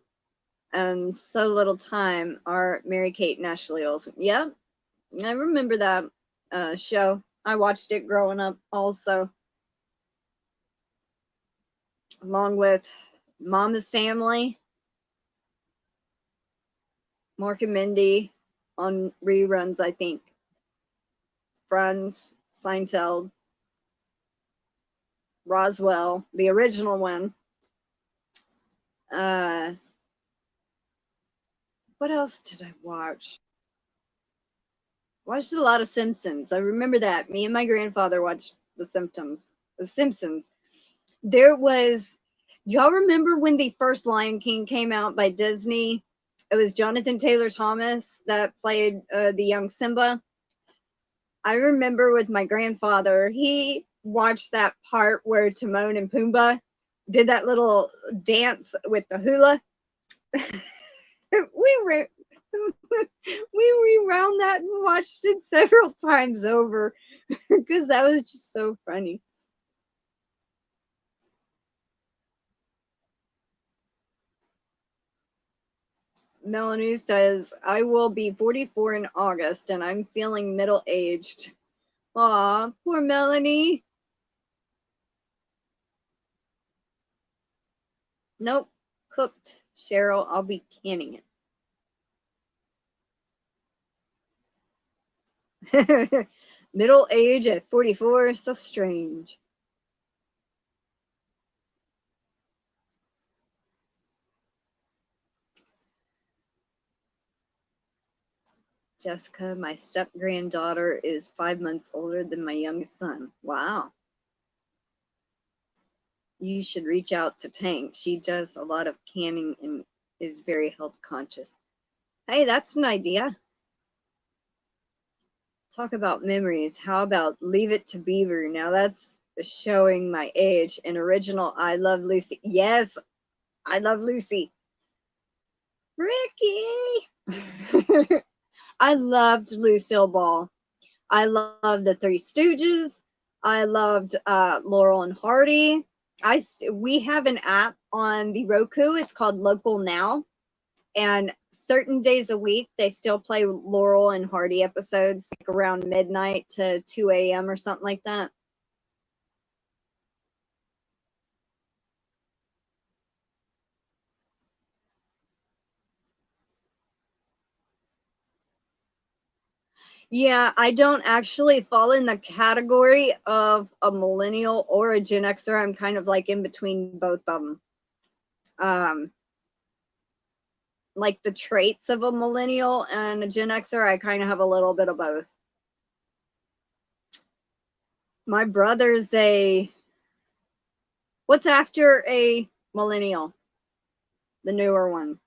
and So Little Time are Mary-Kate and Ashley Olsen. Yep, I remember that show. I watched it growing up also, along with Mama's Family, Mork and Mindy on reruns, I think. Friends, Seinfeld, Roswell, the original one. What else did I watch? Watched a lot of Simpsons. I remember that. Me and my grandfather watched The Simpsons. There was, do y'all remember when the first Lion King came out by Disney? It was Jonathan Taylor Thomas that played the young Simba. I remember with my grandfather, he watched that part where Timon and Pumbaa did that little dance with the hula. we rewound that and watched it several times over because that was just so funny. Melanie says, I will be 44 in August and I'm feeling middle-aged. Aw, poor Melanie. Nope, cooked. Cheryl, I'll be canning it. Middle age at 44 is so strange. Jessica, my step granddaughter is 5 months older than my youngest son. Wow. You should reach out to Tank. She does a lot of canning and is very health conscious. Hey, that's an idea. Talk about memories. How about Leave It to Beaver? Now that's showing my age. An original I Love Lucy. Yes, I Love Lucy. Ricky! I loved Lucille Ball. I loved the Three Stooges. I loved Laurel and Hardy. We have an app on the Roku. It's called Local Now. And certain days a week, they still play Laurel and Hardy episodes, like around midnight to 2 a.m. or something like that. Yeah, I don't actually fall in the category of a millennial or a Gen Xer. I'm kind of like in between both of them. Like the traits of a millennial and a Gen Xer, I kind of have a little bit of both. My brother's what's after a millennial? The newer one.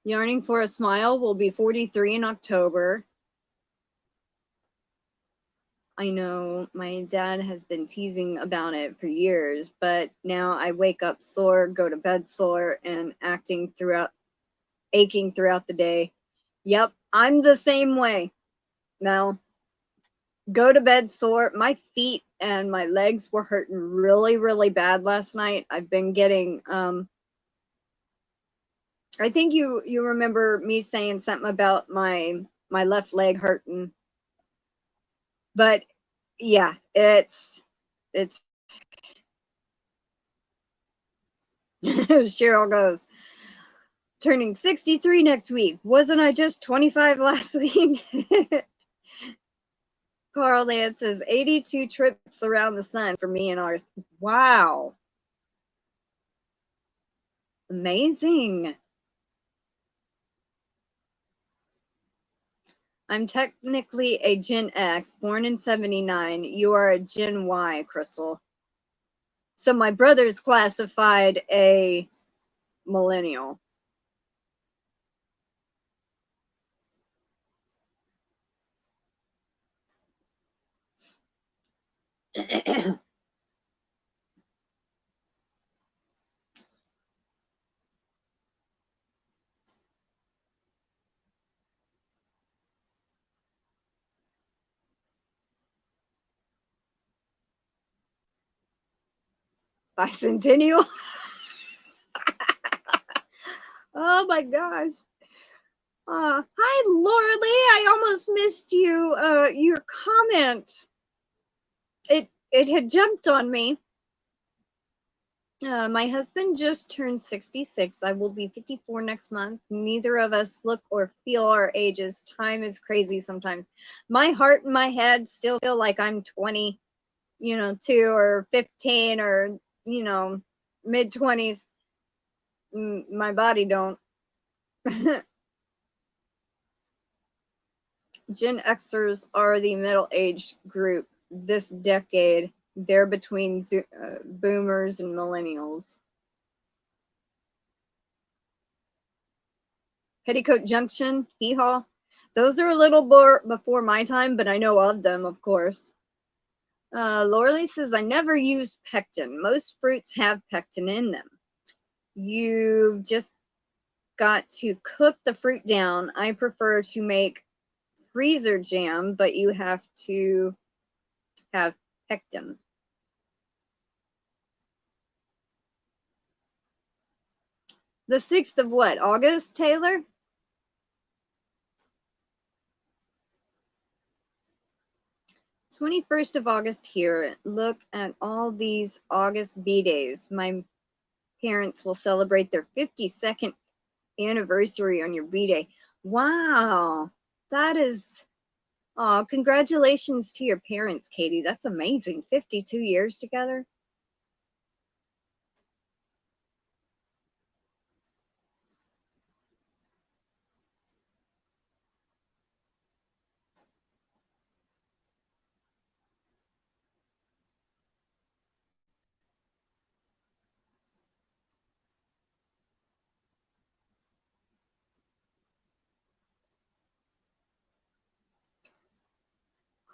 Yarning for a Smile will be 43 in October. I know my dad has been teasing about it for years, but now I wake up sore, go to bed sore, and aching throughout the day. Yep, I'm the same way. Now, go to bed sore. My feet and my legs were hurting really, really bad last night. I've been getting, I think you remember me saying something about my left leg hurting. But yeah, it's Cheryl goes, turning 63 next week. Wasn't I just 25 last week? Carl Lance says 82 trips around the sun for me and ours. Wow. Amazing. I'm technically a Gen X, born in 79. You are a Gen Y, Crystal. So my brother's classified a millennial. Bicentennial? Oh my gosh. Hi, Lorele. I almost missed your comment. It had jumped on me. My husband just turned 66. I will be 54 next month. Neither of us look or feel our ages. Time is crazy sometimes. My heart and my head still feel like I'm 20, 2 or 15 or, mid 20s. My body don't. Gen Xers are the middle-aged group this decade. They're between boomers and millennials. Petticoat Junction, Hee Haw. Those are a little more before my time, but I know of them, of course. Lorele says, I never use pectin. Most fruits have pectin in them. You've just got to cook the fruit down. I prefer to make freezer jam, but you have to have pectin. The 6th of what? August, Taylor? #21st of August here. Look at all these August B-days. My parents will celebrate their 52nd anniversary on your B-day. Wow. That is, oh, congratulations to your parents, Katie. That's amazing. 52 years together.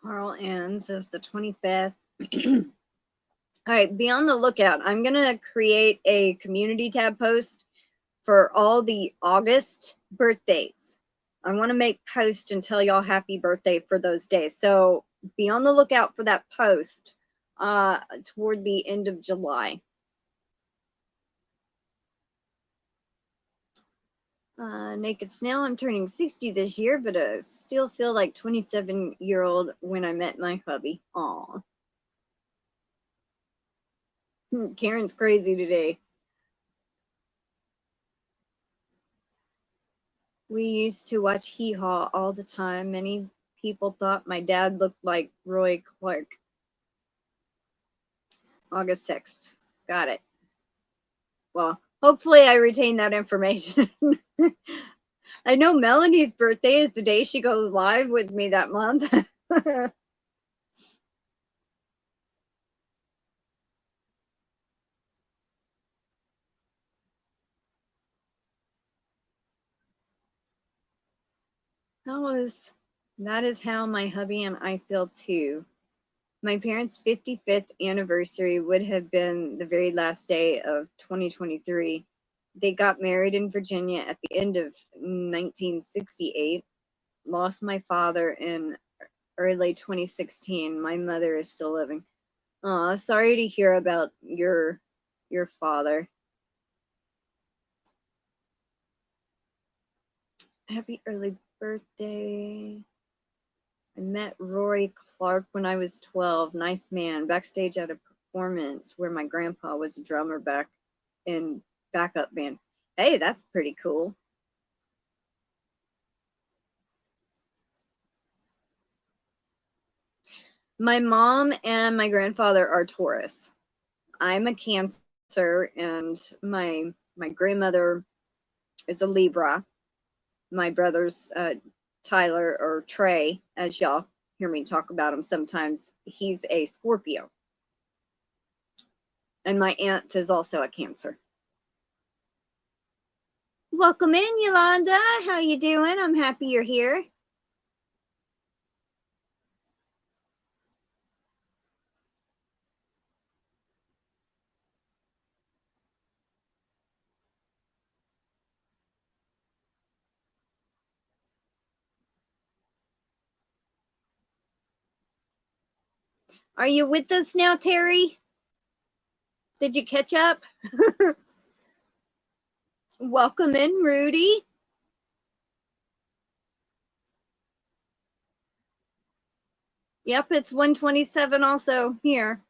Carl ends is the 25th. All right, be on the lookout. I'm going to create a community tab post for all the August birthdays. I want to make posts and tell y'all happy birthday for those days. So be on the lookout for that post toward the end of July. Naked Snail, I'm turning 60 this year, but I still feel like 27-year-old when I met my hubby. Aw. Karen's crazy today. We used to watch Hee Haw all the time. Many people thought my dad looked like Roy Clark. August 6th. Got it. Well, hopefully I retain that information. I know Melanie's birthday is the day she goes live with me that month. That is how my hubby and I feel too. My parents' 55th anniversary would have been the very last day of 2023. They got married in Virginia at the end of 1968. Lost my father in early 2016. My mother is still living. Aw, sorry to hear about your father. Happy early birthday. I met Roy Clark when I was 12. Nice man. Backstage at a performance where my grandpa was a drummer back in backup band. Hey, that's pretty cool. My mom and my grandfather are Taurus. I'm a Cancer, and my grandmother is a Libra. My brother's Tyler, or Trey, as y'all hear me talk about him sometimes, he's a Scorpio. And my aunt is also a Cancer. Welcome in, Yolanda. How you doing? I'm happy you're here. Are you with us now, Terry? Did you catch up? Welcome in, Rudy. Yep, it's 127 also here.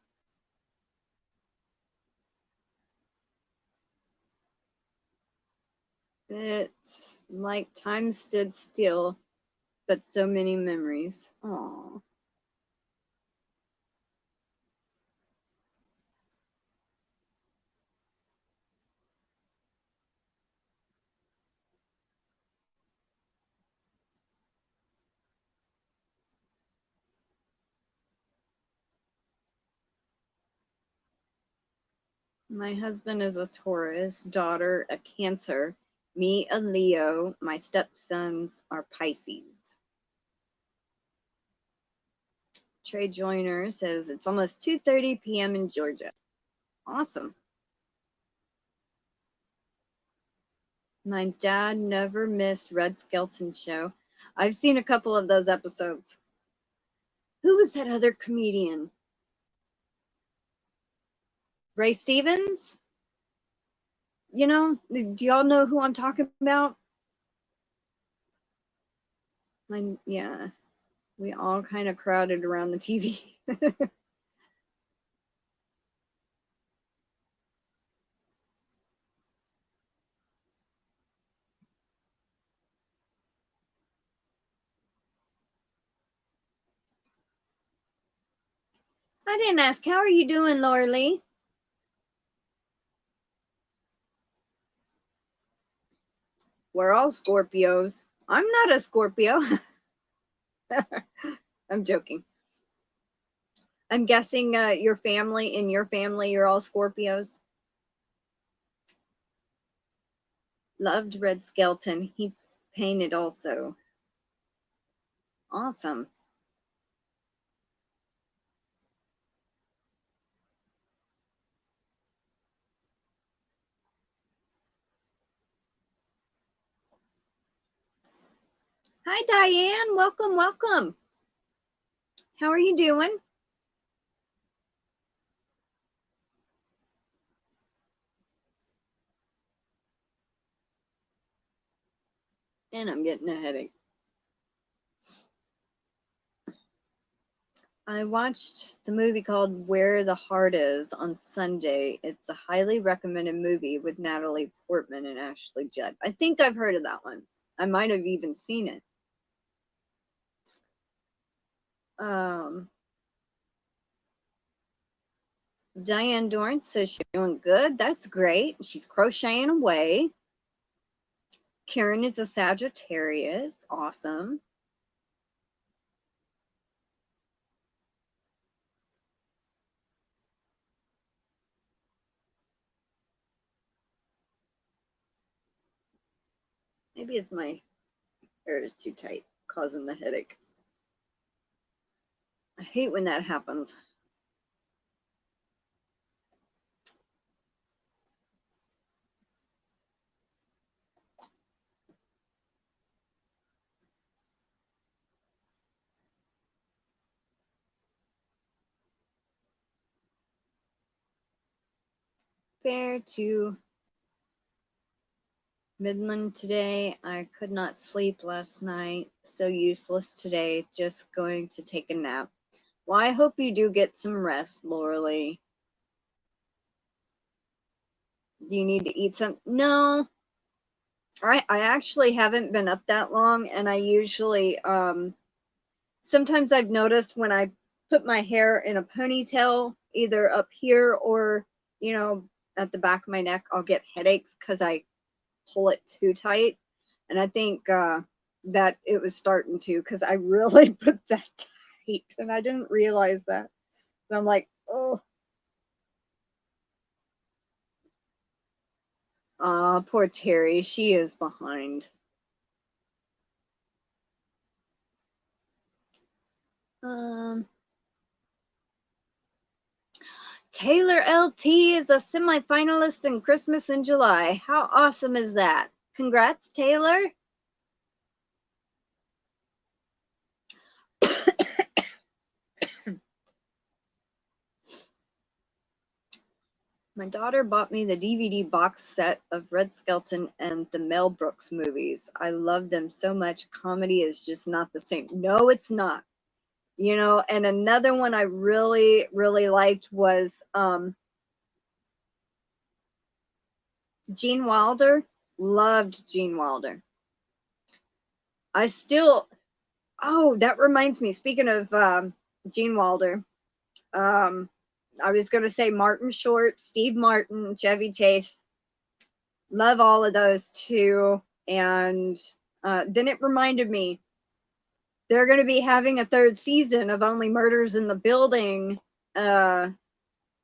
It's like time stood still, but so many memories. Aww. My husband is a Taurus, daughter a Cancer, me a Leo, my stepsons are Pisces. Trey Joyner says it's almost 2:30 p.m. in Georgia. Awesome. My dad never missed Red Skelton show. I've seen a couple of those episodes. Who was that other comedian? Ray Stevens? You know, do y'all know who I'm talking about? Yeah, we all kind of crowded around the TV. I didn't ask, how are you doing, Lorele? We're all Scorpios. I'm not a Scorpio. I'm joking. I'm guessing in your family, you're all Scorpios. Loved Red Skelton. He painted also. Awesome. Hi, Diane. Welcome, welcome. How are you doing? And I'm getting a headache. I watched the movie called Where the Heart Is on Sunday. It's a highly recommended movie with Natalie Portman and Ashley Judd. I think I've heard of that one. I might have even seen it. Diane Dorrance says she's doing good. That's great. She's crocheting away. Karen is a Sagittarius. Awesome. Maybe it's my hair is too tight, causing the headache. I hate when that happens. Fair to Midland today. I could not sleep last night. So useless today. Just going to take a nap. Well, I hope you do get some rest, Lorele. Do you need to eat some? No. I actually haven't been up that long, and I usually sometimes I've noticed when I put my hair in a ponytail, either up here or, you know, at the back of my neck, I'll get headaches because I pull it too tight. And I think that it was starting to, because I really put that tight and I didn't realize that. And I'm like, oh. Poor Terry. She is behind. Taylor LT is a semifinalist in Christmas in July. How awesome is that? Congrats, Taylor. My daughter bought me the DVD box set of Red Skelton and the Mel Brooks movies. I love them so much. Comedy is just not the same. No, it's not. You know, and another one I really, really liked was Gene Wilder. Loved Gene Wilder. I still, oh, that reminds me, speaking of Gene Wilder, I was going to say Martin Short, Steve Martin, Chevy Chase. Love all of those too. And then it reminded me, they're going to be having a third season of Only Murders in the Building, I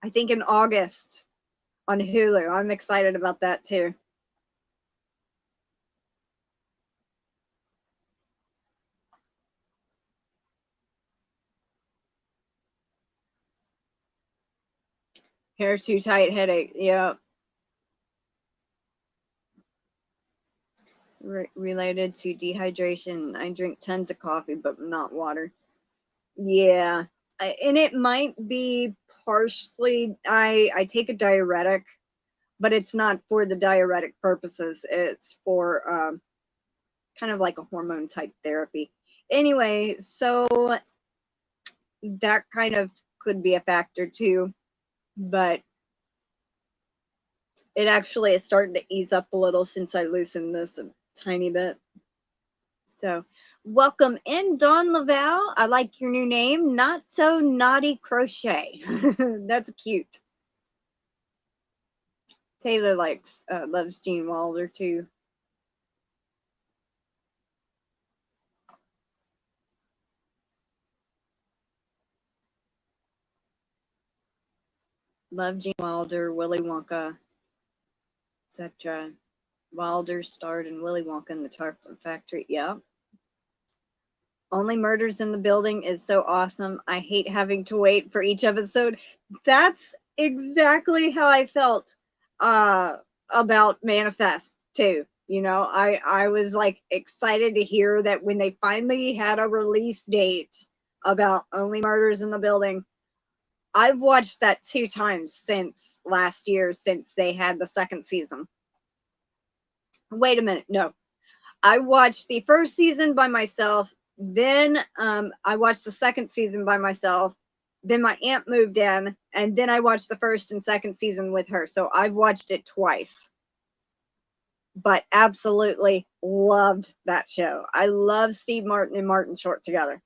think in August on Hulu. I'm excited about that too. Hair too tight, headache. Yeah. Related to dehydration. I drink tons of coffee, but not water. Yeah. And it might be partially, I take a diuretic, but it's not for the diuretic purposes. It's for kind of like a hormone type therapy. Anyway, so that kind of could be a factor too, but it actually is starting to ease up a little since I loosened this a tiny bit. So welcome in, Dawn LaValle. I like your new name, Not So Naughty Crochet. That's cute. Taylor loves Gene Wilder too. Love Gene Wilder, Willy Wonka, etc. Wilder starred in Willy Wonka and the Chocolate Factory. Yeah. Only Murders in the Building is so awesome. I hate having to wait for each episode. That's exactly how I felt about Manifest too. You know, I was like excited to hear that when they finally had a release date about Only Murders in the Building. I've watched that 2 times since last year, since they had the 2nd season. Wait a minute, no. I watched the 1st season by myself, then I watched the 2nd season by myself, then my aunt moved in, and then I watched the 1st and 2nd season with her. So I've watched it twice. But absolutely loved that show. I love Steve Martin and Martin Short together.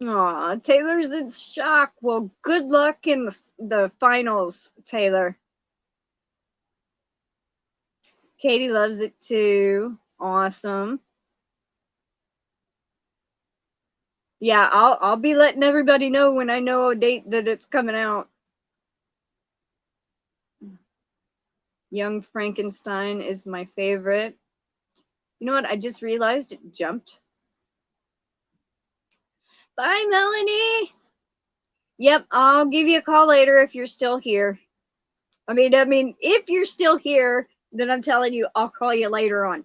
Aw, Taylor's in shock. Well, good luck in the finals, Taylor. Katie loves it too. Awesome. Yeah, I'll be letting everybody know when I know a date that it's coming out. Young Frankenstein is my favorite. You know what? I just realized it jumped. Bye, Melanie. Yep, I'll give you a call later if you're still here. I mean, if you're still here, then I'm telling you, I'll call you later on.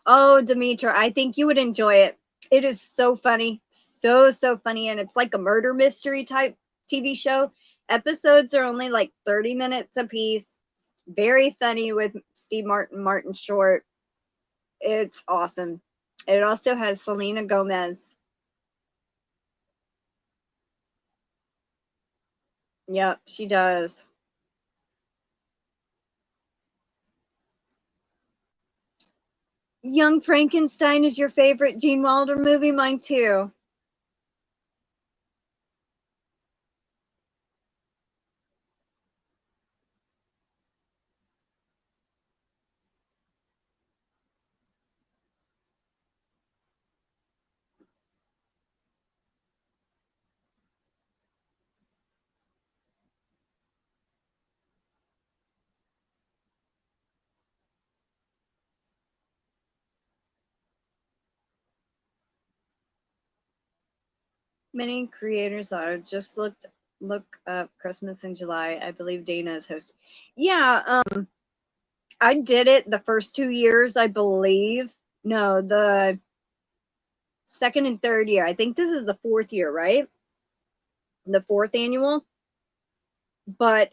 Oh, Demetra, I think you would enjoy it. It is so funny. So funny. And it's like a murder mystery type TV show. Episodes are only like 30 minutes a piece. Very funny with Steve Martin, Martin Short. It's awesome. It also has Selena Gomez. Yep, she does. Young Frankenstein is your favorite Gene Wilder movie? Mine too. Many creators are. Just look up Christmas in July. I believe Dena is hosting. Yeah, I did it the first 2 years, I believe. No, the 2nd and 3rd year. I think this is the 4th year, right? The 4th annual. But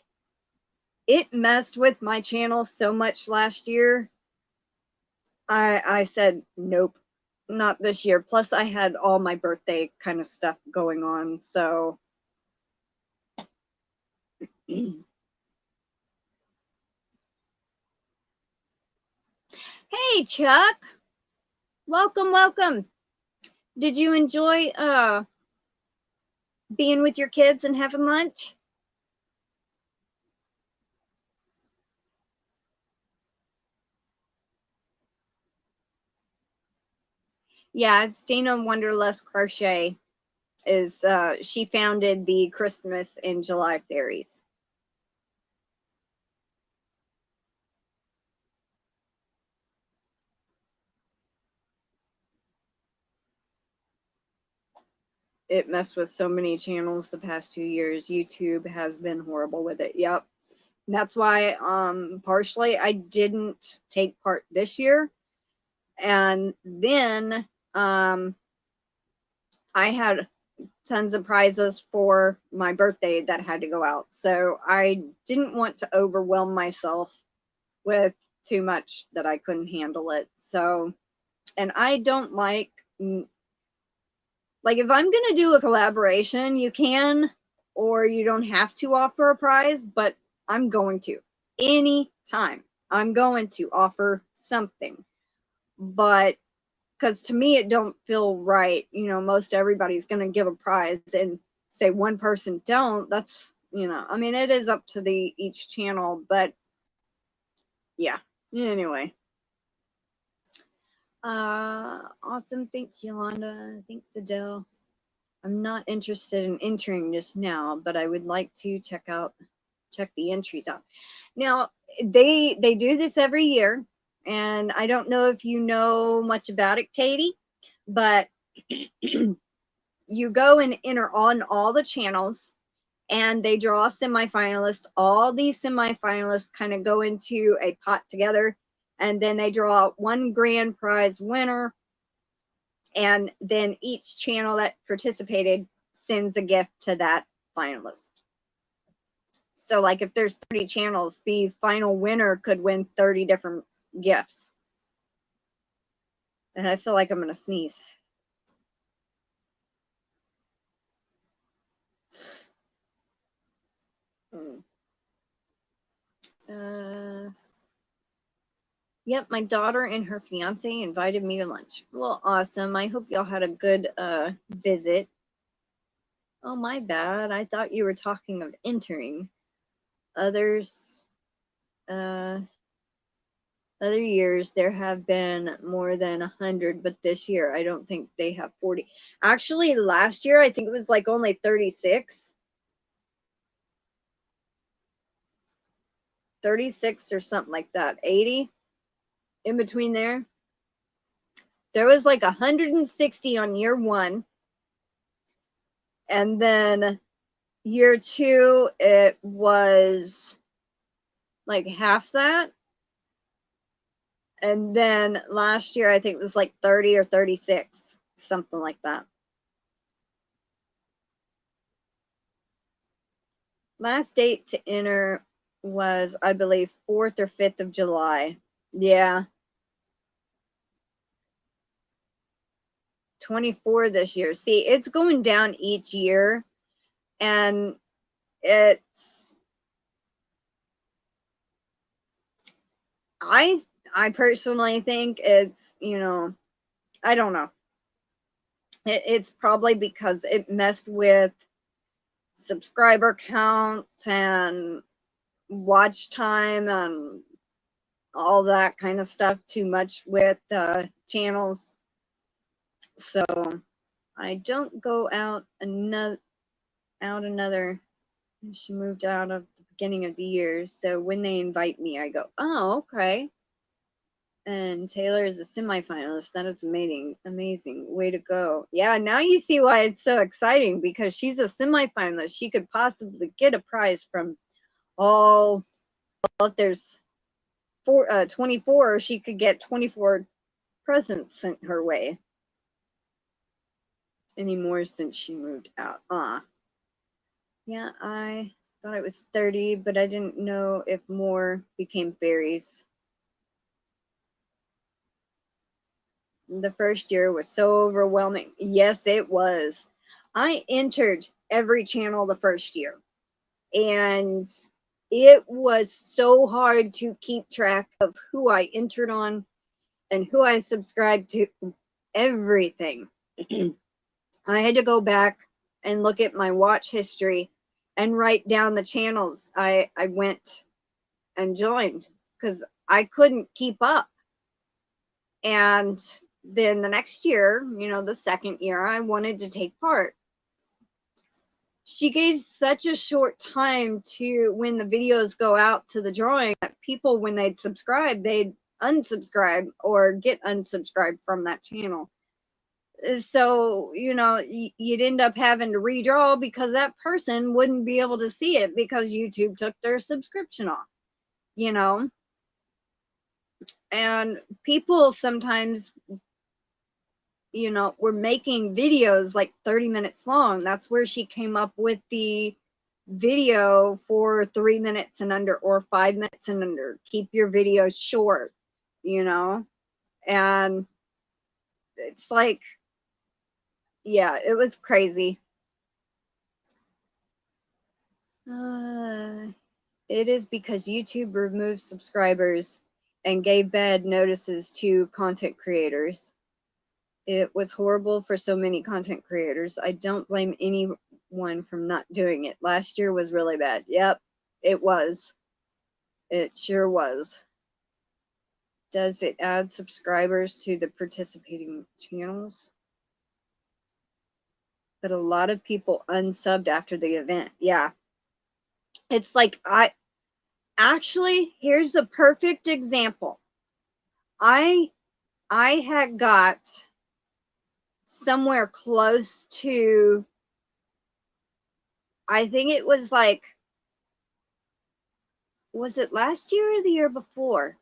it messed with my channel so much last year. I said, nope, not this year. Plus, I had all my birthday kind of stuff going on. So, hey, Chuck. Welcome. Did you enjoy being with your kids and having lunch? Yeah, it's Dana Wonderlust Crochet. Is she founded the Christmas in July fairies. It messed with so many channels the past 2 years. YouTube has been horrible with it. Yep. That's why partially I didn't take part this year. And then I had tons of prizes for my birthday that had to go out. So I didn't want to overwhelm myself with too much that I couldn't handle it. So, and I don't like if I'm going to do a collaboration, you can, or you don't have to offer a prize, but I'm going to. Anytime I'm going to offer something. But because to me, it don't feel right. You know, most everybody's going to give a prize and say one person don't. That's, I mean, it is up to each channel, but yeah. Anyway. Awesome. Thanks, Yolanda. Thanks, Adele. I'm not interested in entering just now, but I would like to check the entries out. Now, they do this every year, And I don't know if you know much about it, Katie, but you go and enter on all the channels and they draw semifinalists. All these semifinalists kind of go into a pot together, and then they draw one grand prize winner, and then each channel that participated sends a gift to that finalist. So like if there's 30 channels, the final winner could win 30 different gifts. And I feel like I'm going to sneeze. Yep, my daughter and her fiance invited me to lunch. Well, awesome. I hope y'all had a good visit. Oh, my bad. I thought you were talking of entering. Others, other years there have been more than 100, but this year I don't think they have 40. Actually, last year I think it was like only 36. 36 or something like that. 80 in between there. There was like 160 on year one. And then year two, it was like half that. And then last year, I think it was like 30 or 36, something like that. Last date to enter was, I believe, 4th or 5th of July. Yeah. 24 this year. See, it's going down each year. And it's, I personally think it's, you know, I don't know. It's probably because it messed with subscriber count and watch time and all that kind of stuff too much with channels. So I don't go out another. She moved out of the beginning of the year. So when they invite me, I go, oh, okay. And Taylor is a semifinalist. That is amazing. Amazing. Way to go. Yeah, now you see why it's so exciting, because she's a semifinalist. She could possibly get a prize from all, if there's 24, she could get 24 presents sent her way. Anymore since she moved out. Yeah, I thought it was 30, but I didn't know if more became fairies. The first year was so overwhelming. Yes, it was. I entered every channel the first year, and it was so hard to keep track of who I entered on and who I subscribed to. Everything. I had to go back and look at my watch history and write down the channels I went and joined, because I couldn't keep up. And then the next year, you know, the second year, I wanted to take part. She gave such a short time to when the videos go out to the drawing that people, when they'd subscribe, they'd unsubscribe or get unsubscribed from that channel. So, you know, you'd end up having to redraw because that person wouldn't be able to see it because YouTube took their subscription off, you know. And people sometimes, you know, were making videos like 30 minutes long. That's where she came up with the video for 3 minutes and under, or 5 minutes and under. Keep your videos short, you know. And it's like, yeah, it was crazy. It is because YouTube removed subscribers and gave bad notices to content creators. It was horrible for so many content creators. I don't blame anyone from not doing it. Last year was really bad. Yep, it was. It sure was. Does it add subscribers to the participating channels? But a lot of people unsubbed after the event. Yeah. It's like, actually, here's a perfect example. I had got somewhere close to, I think it was like, was it last year or the year before?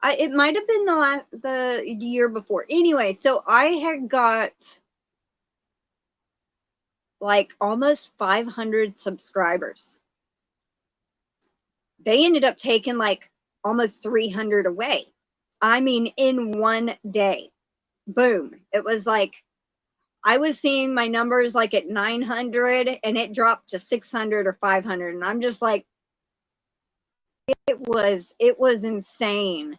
It might have been the year before. Anyway, so I had got like almost 500 subscribers. They ended up taking like almost 300 away. I mean, in one day. Boom. It was like, I was seeing my numbers like at 900 and it dropped to 600 or 500. And I'm just like, it was insane.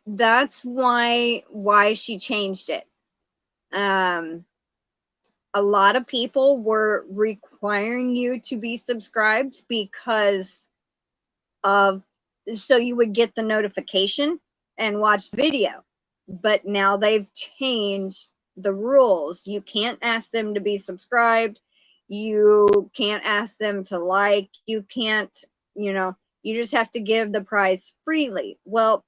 That's why she changed it. A lot of people were requiring you to be subscribed because of, so you would get the notification and watch the video. But now they've changed the rules. You can't ask them to be subscribed. You can't ask them to like. You can't, you just have to give the prize freely. Well,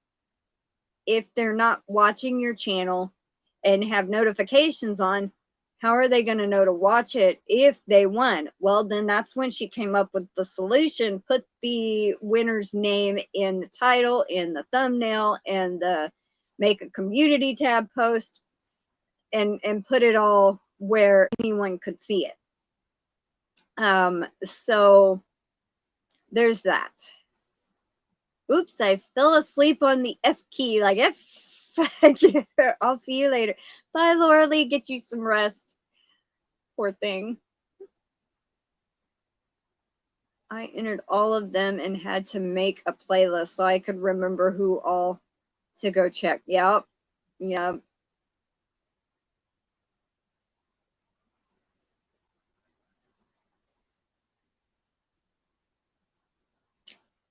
if they're not watching your channel and have notifications on, how are they going to know to watch it if they won? Well, then that's when she came up with the solution. Put the winner's name in the title, in the thumbnail, and make a community tab post, and put it all where anyone could see it. So there's that. Oops, I fell asleep on the F key, like F. I'll see you later. Bye, Lorele. Get you some rest. Poor thing. I entered all of them and had to make a playlist so I could remember who all to go check. Yep. Yep.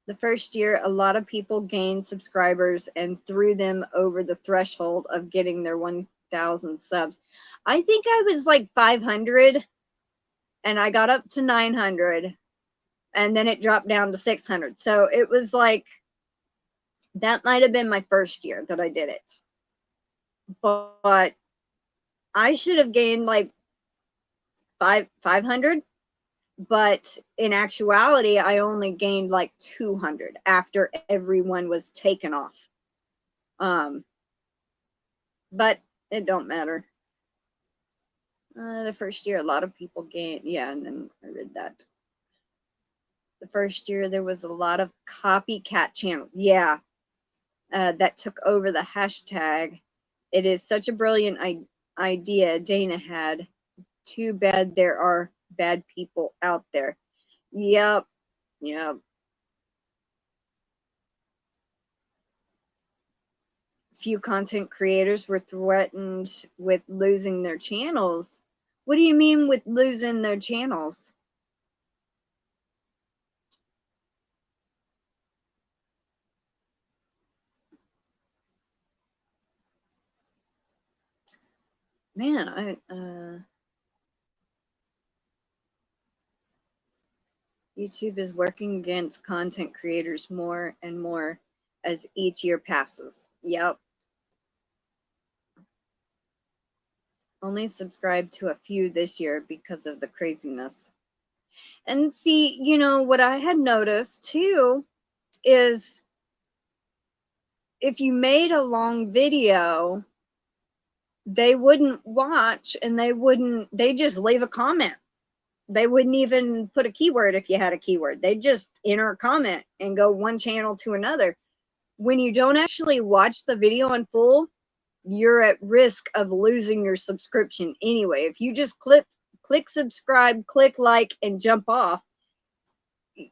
The first year, a lot of people gained subscribers and threw them over the threshold of getting their 1,000 subs. I think I was like 500 and I got up to 900 and then it dropped down to 600. So it was like, that might have been my first year that I did it. But I should have gained like 500. But in actuality, I only gained like 200 after everyone was taken off. But it don't matter. The first year, a lot of people gained. Yeah, and then I read that. The first year, there was a lot of copycat channels. Yeah, that took over the hashtag. It is such a brilliant idea Dena had. Too bad there are bad people out there. Yep. Yep. Few content creators were threatened with losing their channels. What do you mean with losing their channels? Man, YouTube is working against content creators more and more as each year passes. Yep. Only subscribed to a few this year because of the craziness. And see, what I had noticed too is if you made a long video, they wouldn't watch and they just leave a comment. They wouldn't even put a keyword if you had a keyword. They'd just enter a comment and go one channel to another. When you don't actually watch the video in full, you're at risk of losing your subscription anyway. If you just click subscribe, click like, and jump off,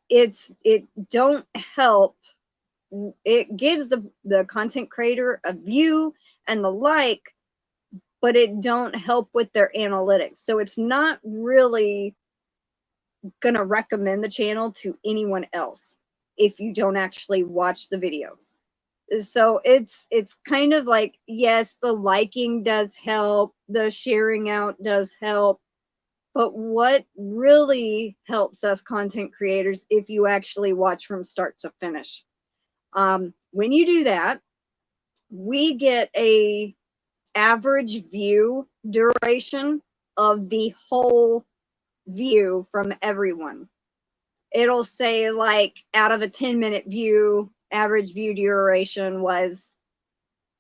it don't help. It gives the content creator a view and the like, but it don't help with their analytics. So it's not really gonna recommend the channel to anyone else if you don't actually watch the videos. So it's kind of like, yes, the liking does help, the sharing out does help, But what really helps us content creators, if you actually watch from start to finish, when you do that, we get a average view duration of the whole view from everyone. It'll say like out of a 10-minute view, average view duration was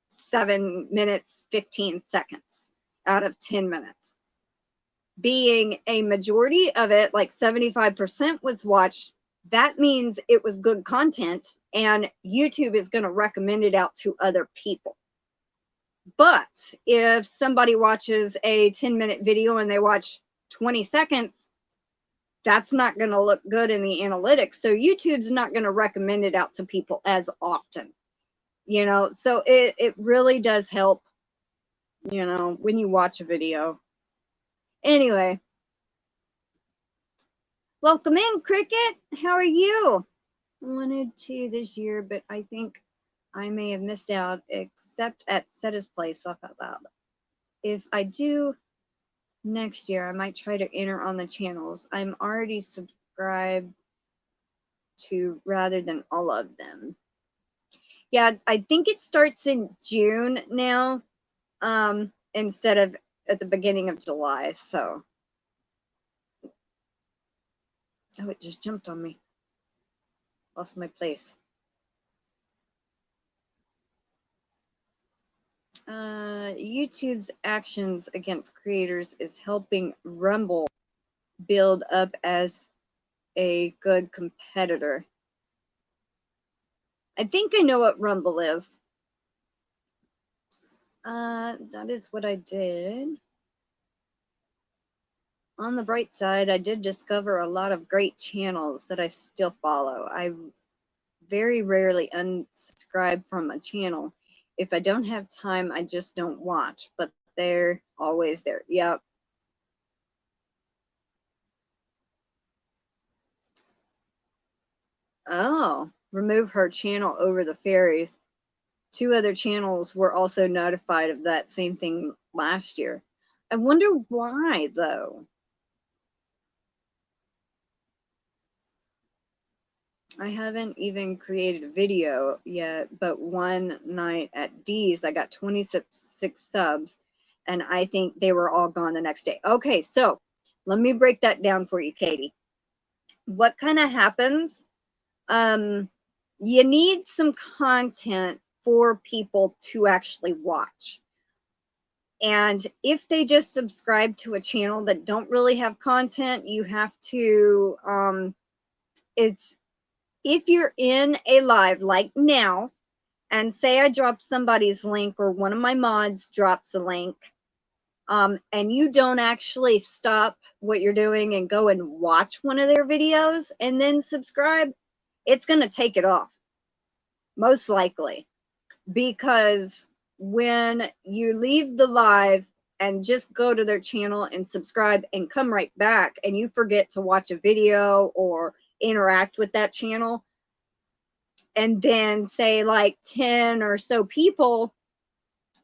7 minutes, 15 seconds out of 10 minutes. Being a majority of it, like 75% was watched, that means it was good content and YouTube is going to recommend it out to other people. But if somebody watches a 10-minute video and they watch 20 seconds, that's not going to look good in the analytics. So YouTube's not going to recommend it out to people as often, you know. So it really does help, you know, when you watch a video. Anyway, welcome in, Cricket. How are you? Wanted to this year, but I think I may have missed out, except at Setta's place, laugh out loud. If I do next year, I might try to enter on the channels I'm already subscribed to rather than all of them. Yeah, I think it starts in June now, instead of at the beginning of July. So, oh, it just jumped on me. Lost my place. YouTube's actions against creators is helping Rumble build up as a good competitor. I think I know what Rumble is. That is what I did. On the bright side, I did discover a lot of great channels that I still follow. I very rarely unsubscribe from a channel. If I don't have time, I just don't watch, but they're always there. Yep. Oh, remove her channel over the fairies. 2 other channels were also notified of that same thing last year. I wonder why, though. I haven't even created a video yet, but one night at D's, I got 26 subs, and I think they were all gone the next day. Okay, so let me break that down for you, Katie. What kind of happens? You need some content for people to actually watch. And if they just subscribe to a channel that don't really have content, you have to, if you're in a live like now, and say I drop somebody's link or one of my mods drops a link, and you don't actually stop what you're doing and go and watch one of their videos and then subscribe, it's going to take it off, most likely. Because when you leave the live and just go to their channel and subscribe and come right back and you forget to watch a video or interact with that channel, and then say like 10 or so people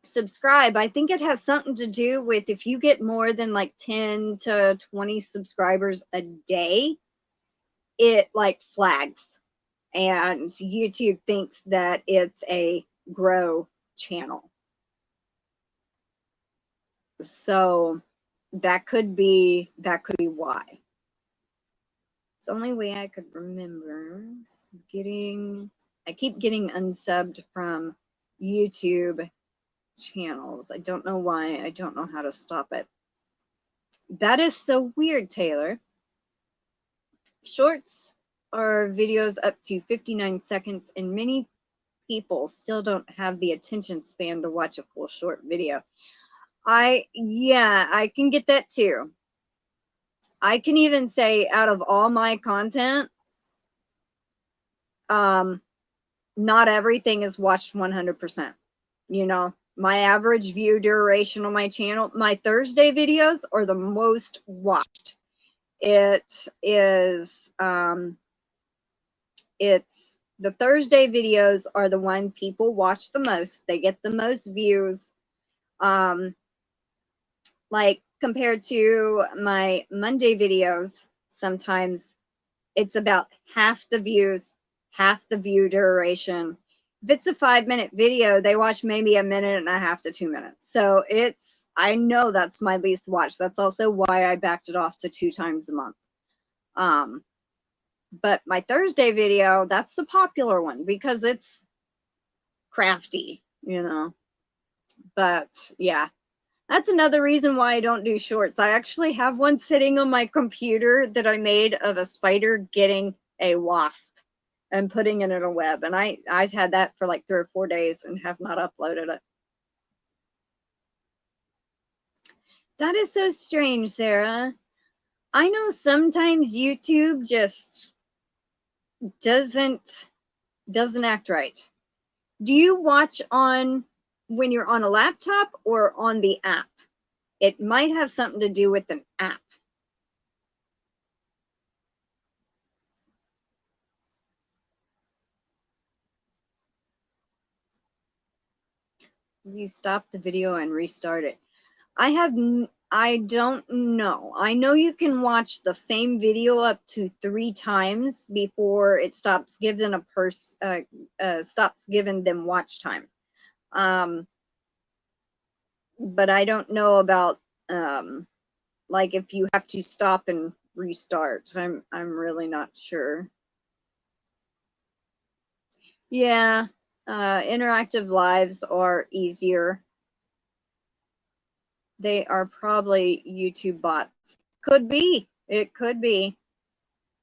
subscribe, I think it has something to do with if you get more than like 10 to 20 subscribers a day, it like flags, and YouTube thinks that it's a grow channel. So that could be why. It's the only way I could remember I keep getting unsubbed from YouTube channels. I don't know why. I don't know how to stop it. That is so weird, Taylor. Shorts are videos up to 59 seconds, and many people still don't have the attention span to watch a full short video. Yeah, I can get that too. I can even say out of all my content, not everything is watched 100%. You know, my average view duration on my channel, my Thursday videos are the most watched. It is, it's the Thursday videos are the one people watch the most. They get the most views. Like compared to my Monday videos. Sometimes it's about half the views, half the view duration. If it's a 5-minute video, they watch maybe 1.5 to 2 minutes. So I know that's my least watch. That's also why I backed it off to 2 times a month. But my Thursday video, that's the popular one because it's crafty, you know. But yeah, that's another reason why I don't do shorts. I actually have one sitting on my computer that I made of a spider getting a wasp and putting it in a web. And I've had that for like 3 or 4 days and have not uploaded it. That is so strange, Sarah. I know sometimes YouTube just doesn't act right. Do you watch on when you're on a laptop or on the app? It might have something to do with an app. You stop the video and restart it. I don't know. I know you can watch the same video up to 3 times before it stops giving stops giving them watch time. But I don't know about like if you have to stop and restart. I'm really not sure. Yeah, interactive lives are easier. They are probably YouTube bots. Could be. It could be.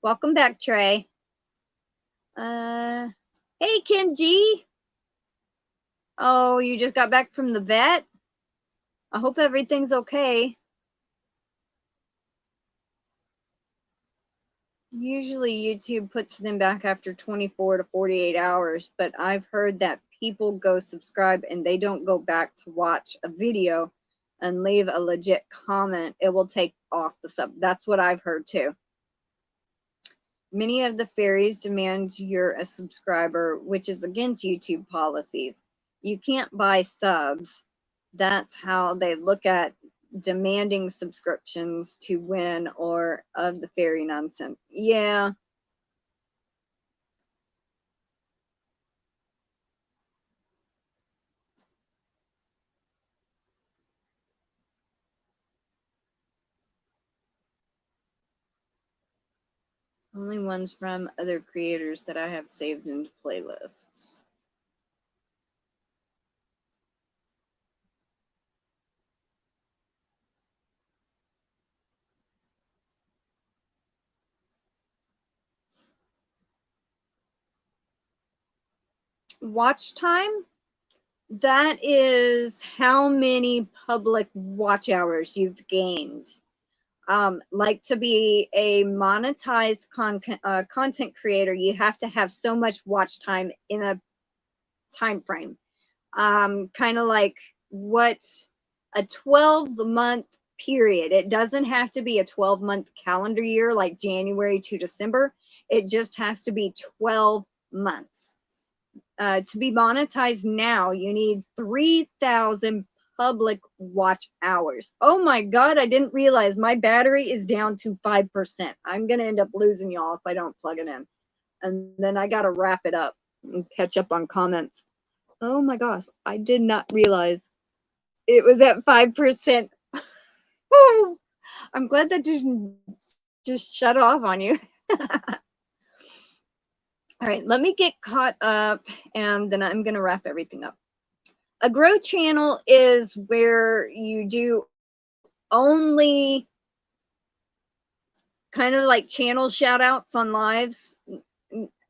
Welcome back, Trey. Hey, Kim G. Oh, you just got back from the vet? I hope everything's okay. Usually YouTube puts them back after 24 to 48 hours, but I've heard that people go subscribe and they don't go back to watch a video and leave a legit comment. It will take off the sub. That's what I've heard too. Many of the fairies demand you're a subscriber, which is against YouTube policies. You can't buy subs. That's how they look at demanding subscriptions to win or of the fairy nonsense. Yeah. Only ones from other creators that I have saved into playlists. Watch time, that is how many public watch hours you've gained. Like to be a monetized content creator, you have to have so much watch time in a time frame. Kind of like what a 12-month period. It doesn't have to be a 12-month calendar year like January to December. It just has to be 12 months. To be monetized now, you need 3,000 public watch hours. Oh my God, I didn't realize my battery is down to 5%. I'm going to end up losing y'all if I don't plug it in. And then I got to wrap it up and catch up on comments. Oh my gosh, I did not realize it was at 5%. Oh, I'm glad that didn't just shut off on you. All right, let me get caught up and then I'm going to wrap everything up. A grow channel is where you do only kind of like channel shout outs on lives.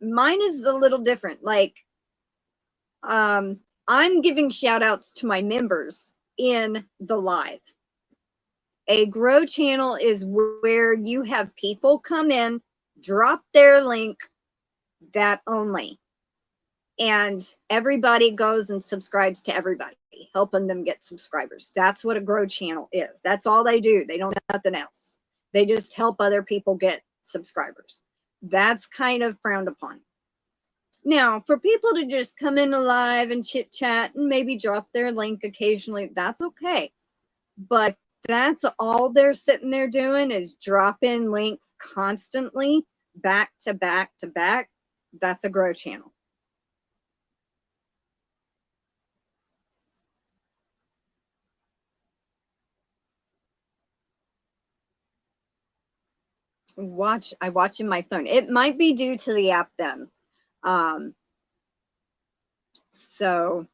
Mine is a little different. Like, I'm giving shout outs to my members in the live. A grow channel is where you have people come in, drop their link, that only. And everybody goes and subscribes to everybody, helping them get subscribers. That's what a grow channel is. That's all they do. They don't do nothing else. They just help other people get subscribers. That's kind of frowned upon. Now, for people to just come in live and chit chat and maybe drop their link occasionally, that's okay. But if that's all they're sitting there doing is dropping links constantly back to back to back, that's a grow channel. I watch in my phone. It might be due to the app then. So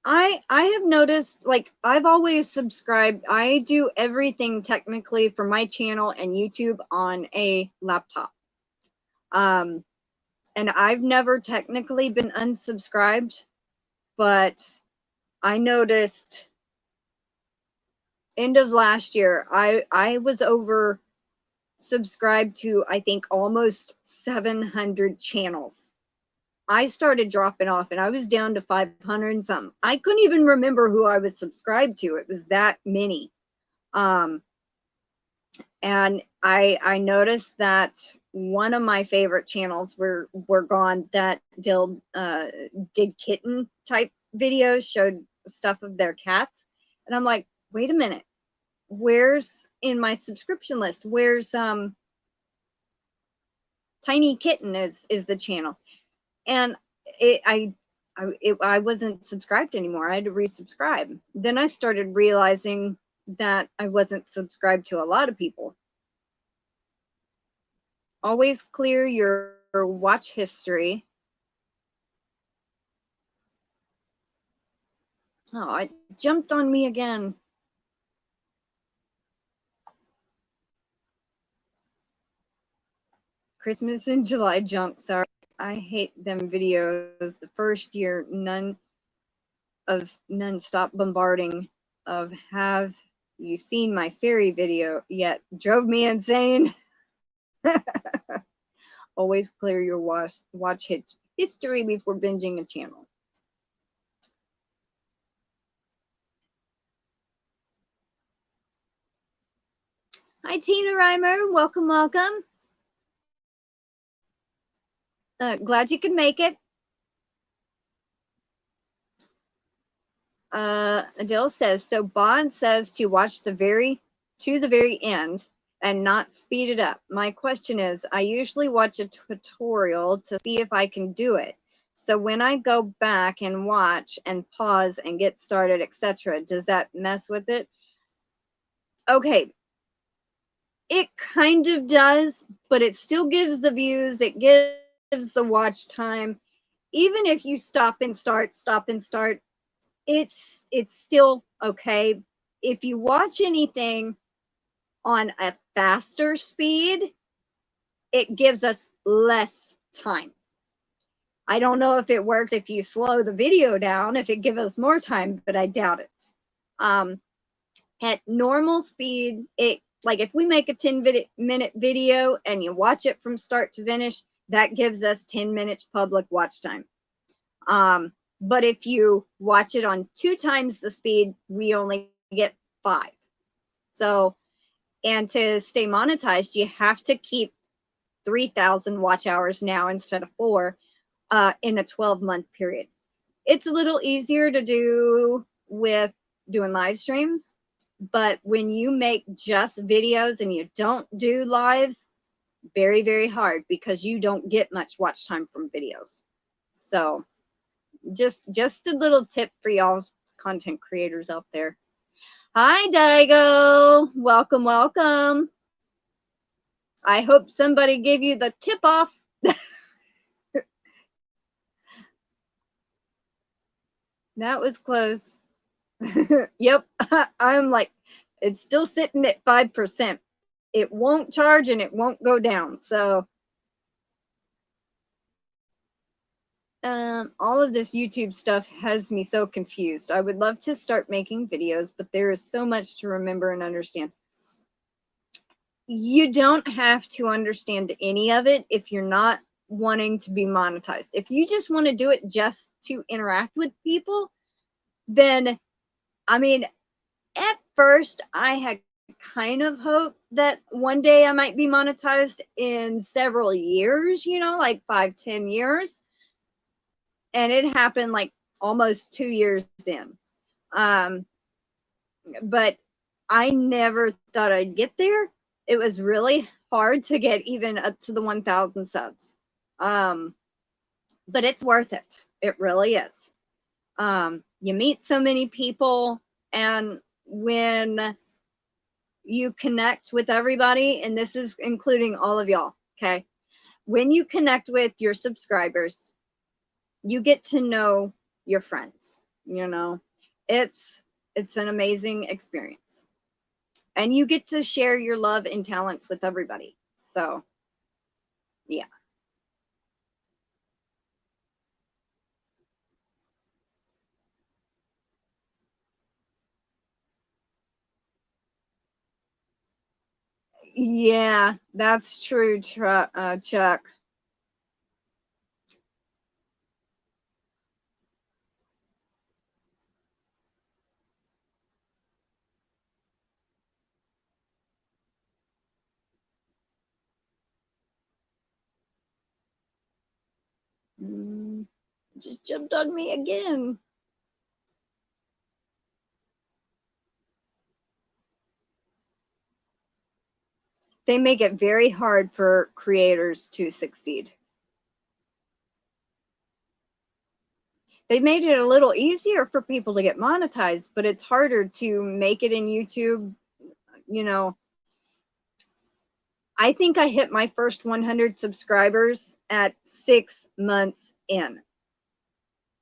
I have noticed, like, I've always subscribed. I do everything technically for my channel and YouTube on a laptop. And I've never technically been unsubscribed, but I noticed end of last year, I was over subscribed to, I think, almost 700 channels. I started dropping off and I was down to 500 and something. I couldn't even remember who I was subscribed to. It was that many. And I noticed that one of my favorite channels were gone that did kitten type videos, showed stuff of their cats. And I'm like, wait a minute, where's in my subscription list? Where's Tiny Kitten is the channel. And I wasn't subscribed anymore. I had to resubscribe. Then I started realizing that I wasn't subscribed to a lot of people. Always clear your watch history. Oh, it jumped on me again. Christmas in July junk. Sorry. I hate them videos. The first year, none stop bombarding of have you seen my fairy video yet? Drove me insane. Always clear your watch history before binging a channel. Hi, Tina Rymer. Welcome, welcome. Glad you could make it. Adele says, so Bond says to watch to the very end and not speed it up. My question is, I usually watch a tutorial to see if I can do it. So when I go back and watch and pause and get started, etc., does that mess with it? Okay. It kind of does, but it still gives the views. It gives the watch time. Even if you stop and start, it's still okay. If you watch anything on a faster speed, it gives us less time. I don't know if it works if you slow the video down, if it gives us more time, but I doubt it. At normal speed, like if we make a 10-minute video and you watch it from start to finish, that gives us 10 minutes public watch time. But if you watch it on 2 times the speed, we only get 5. So, and to stay monetized, you have to keep 3,000 watch hours now instead of 4 in a 12-month period. It's a little easier to do with doing live streams, but when you make just videos and you don't do lives, very, very hard because you don't get much watch time from videos. So just a little tip for y'all content creators out there. Hi, Daigo. Welcome, welcome. I hope somebody gave you the tip off. That was close. Yep. I'm like, it's still sitting at 5%. It won't charge and it won't go down. So all of this YouTube stuff has me so confused. I would love to start making videos, but there is so much to remember and understand. You don't have to understand any of it if you're not wanting to be monetized. If you just want to do it just to interact with people, then, I mean, at first I had kind of hoped that one day I might be monetized in several years, you know, like 5-10 years. and it happened like almost 2 years in. But I never thought I'd get there. It was really hard to get even up to the 1,000 subs. But it's worth it. It really is. You meet so many people, and when you connect with everybody, and this is including all of y'all, okay? When you connect with your subscribers, you get to know your friends, you know. It's an amazing experience. And you get to share your love and talents with everybody. So, yeah. Yeah, that's true, Chuck. Just jumped on me again. They make it very hard for creators to succeed. They made it a little easier for people to get monetized, but it's harder to make it in YouTube. You know, I think I hit my first 100 subscribers at 6 months in.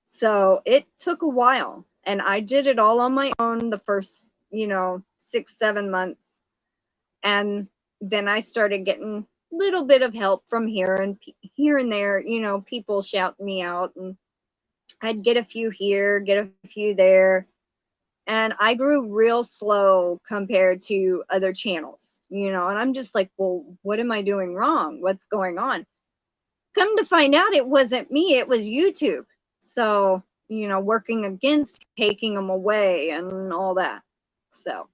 So it took a while, and I did it all on my own the first, 6, 7 months. And then I started getting a little bit of help from here and there, people shouting me out, and I'd get a few here, get a few there. And I grew real slow compared to other channels, and I'm just like, well, what am I doing wrong? What's going on? Come to find out, it wasn't me, it was YouTube. So, working against taking them away and all that. So,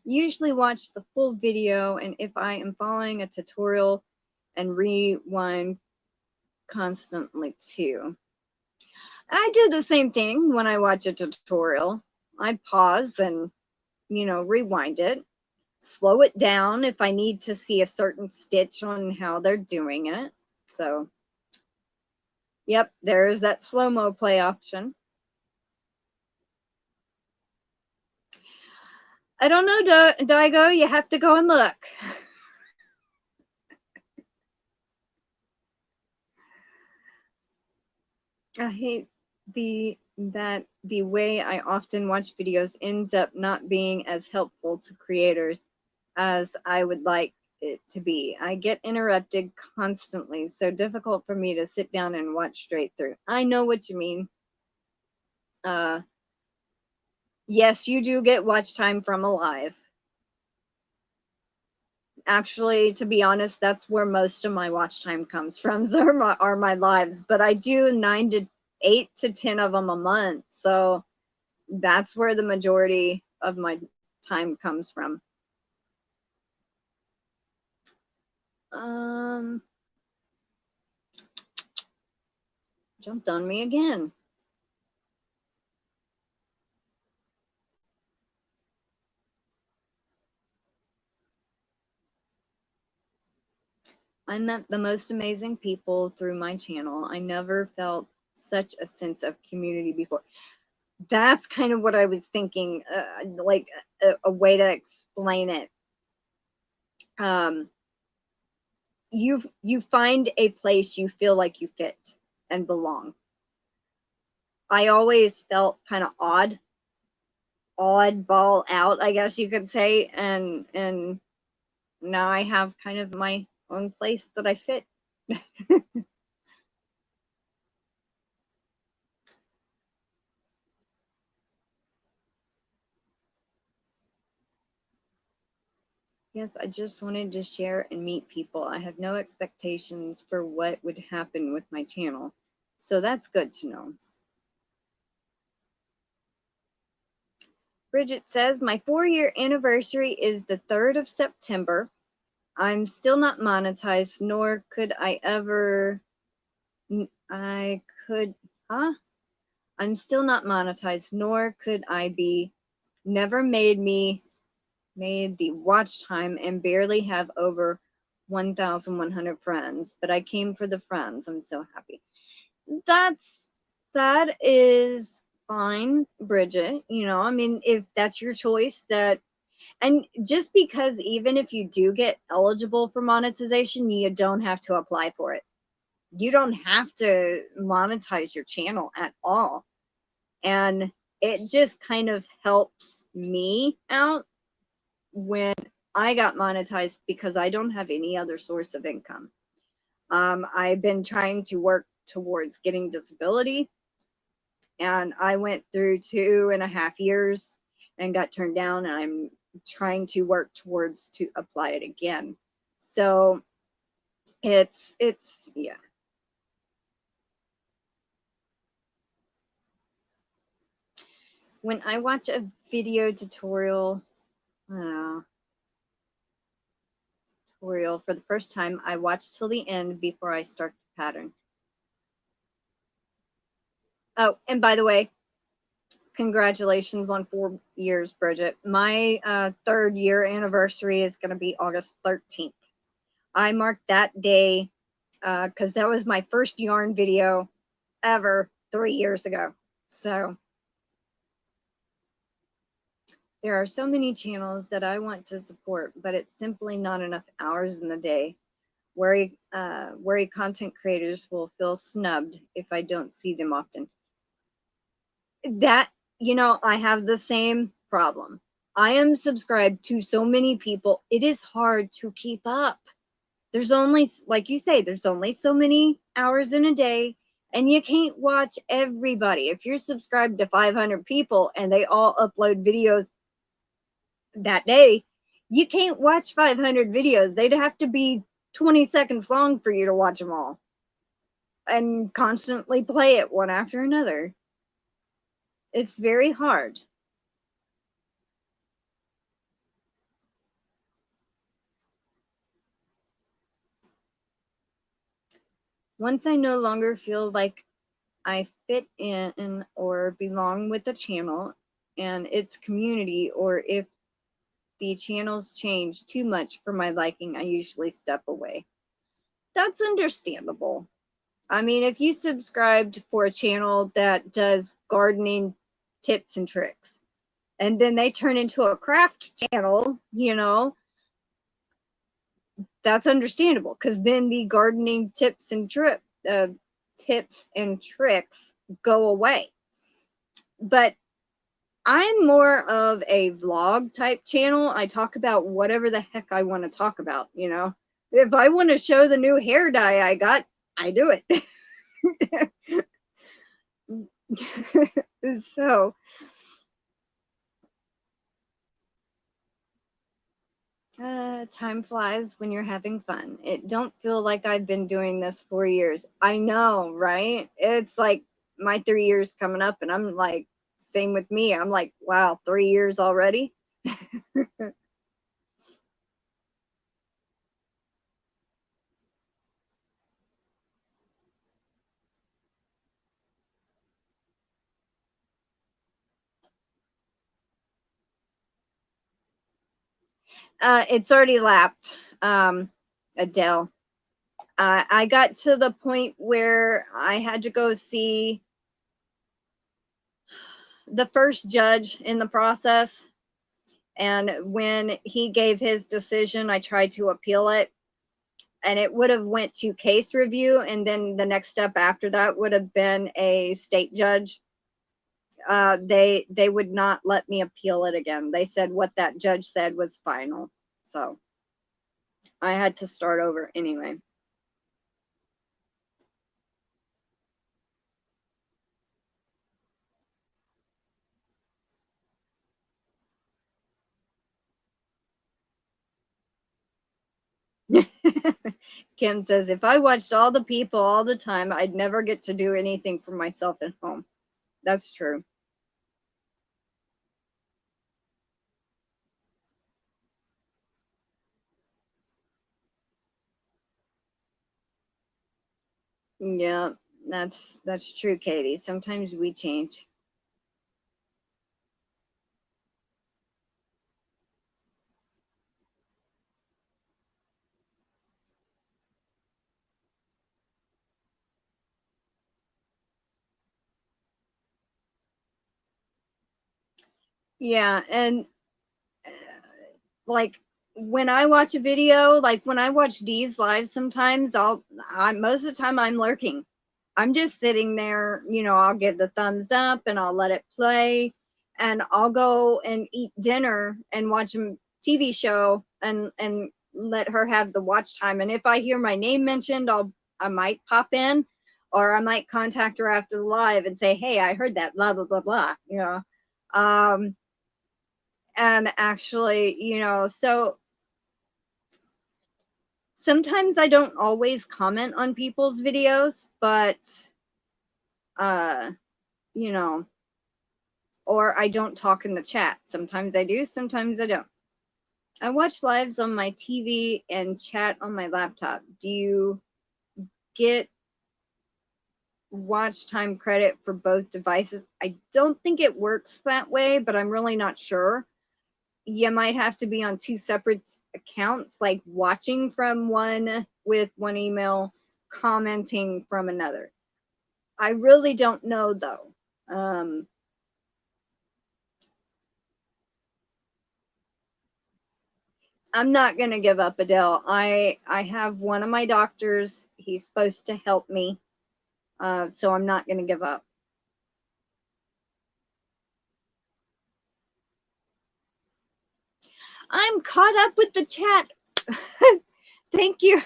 usually watch the full video, and if I am following a tutorial, and rewind constantly too. I do the same thing when I watch a tutorial. I pause and, rewind it, slow it down if I need to see a certain stitch on how they're doing it. So, yep, there's that slow-mo play option. I don't know, Daigo, you have to go and look. I hate that the way I often watch videos ends up not being as helpful to creators as I would like it to be. I get interrupted constantly, so difficult for me to sit down and watch straight through. I know what you mean. Yes, you do get watch time from a live. Actually, to be honest, that's where most of my watch time comes from, are my lives. But I do 8 to 10 of them a month, so that's where the majority of my time comes from. Jumped on me again. I met the most amazing people through my channel. I never felt such a sense of community before. That's kind of what I was thinking, like a way to explain it. You find a place you feel like you fit and belong. I always felt kind of oddball out, I guess you could say, and now I have kind of my own place that I fit. Yes, I just wanted to share and meet people. I have no expectations for what would happen with my channel, so that's good to know. Bridget says, my 4-year anniversary is the 3rd of September. I'm still not monetized, nor could I ever, Huh? I'm still not monetized, nor could I be. Never made the watch time and barely have over 1,100 friends, but I came for the friends. I'm so happy. That is fine, Bridget. You know, I mean, if that's your choice, and just because even if you do get eligible for monetization, you don't have to apply for it. You don't have to monetize your channel at all. And it just kind of helps me out when I got monetized because I don't have any other source of income. I've been trying to work towards getting disability, and I went through 2.5 years and got turned down, and I'm trying to work towards to apply it again. So it's yeah. When I watch a video tutorial for the first time, I watch till the end before I start the pattern. Oh, and by the way, congratulations on 4 years, Bridget. My 3rd year anniversary is going to be August 13th. I marked that day because that was my first yarn video ever 3 years ago. So there are so many channels that I want to support, but it's simply not enough hours in the day. Worry content creators will feel snubbed if I don't see them often. That, you know, I have the same problem. I am subscribed to so many people. It is hard to keep up. There's only, like you say, there's only so many hours in a day, and you can't watch everybody. If you're subscribed to 500 people and they all upload videos that day, you can't watch 500 videos. They'd have to be 20 seconds long for you to watch them all and constantly play it one after another. It's very hard. Once I no longer feel like I fit in or belong with the channel and its community, or if the channels change too much for my liking, I usually step away. That's understandable. I mean, if you subscribed for a channel that does gardening tips and tricks, and then they turn into a craft channel, you know, that's understandable because then the gardening tips and tricks go away. But I'm more of a vlog type channel. I talk about whatever the heck I want to talk about, you know. If I want to show the new hair dye I got, I do it. So time flies when you're having fun. It don't feel like I've been doing this 4 years. I know, right? It's like my 3 years coming up, and I'm like, same with me. I'm like, wow, 3 years already. It's already lapped, Adele. I got to the point where I had to go see the first judge in the process. And when he gave his decision, I tried to appeal it. And it would have went to case review. And then the next step after that would have been a state judge. They would not let me appeal it again. They said what that judge said was final. So I had to start over anyway. Kim says, if I watched all the people all the time, I'd never get to do anything for myself at home. That's true. Yeah, That's true, Katie. Sometimes we change. Yeah, and like when I watch a video, like when I watch Dee's live, sometimes most of the time I'm lurking. I'm just sitting there, you know, I'll give the thumbs up and I'll let it play, and I'll go and eat dinner and watch a TV show and let her have the watch time. And if I hear my name mentioned, I might pop in, or I might contact her after the live and say, hey, I heard that, blah blah blah blah, you know. And actually, you know, so sometimes I don't always comment on people's videos, but you know, or I don't talk in the chat. Sometimes I do, sometimes I don't. I watch lives on my TV and chat on my laptop. Do you get watch time credit for both devices? I don't think it works that way, but I'm really not sure. You might have to be on two separate accounts, like watching from one with one email, commenting from another. I really don't know though. I'm not going to give up, Adele. I have one of my doctors. He's supposed to help me. So I'm not going to give up. I'm caught up with the chat. Thank you.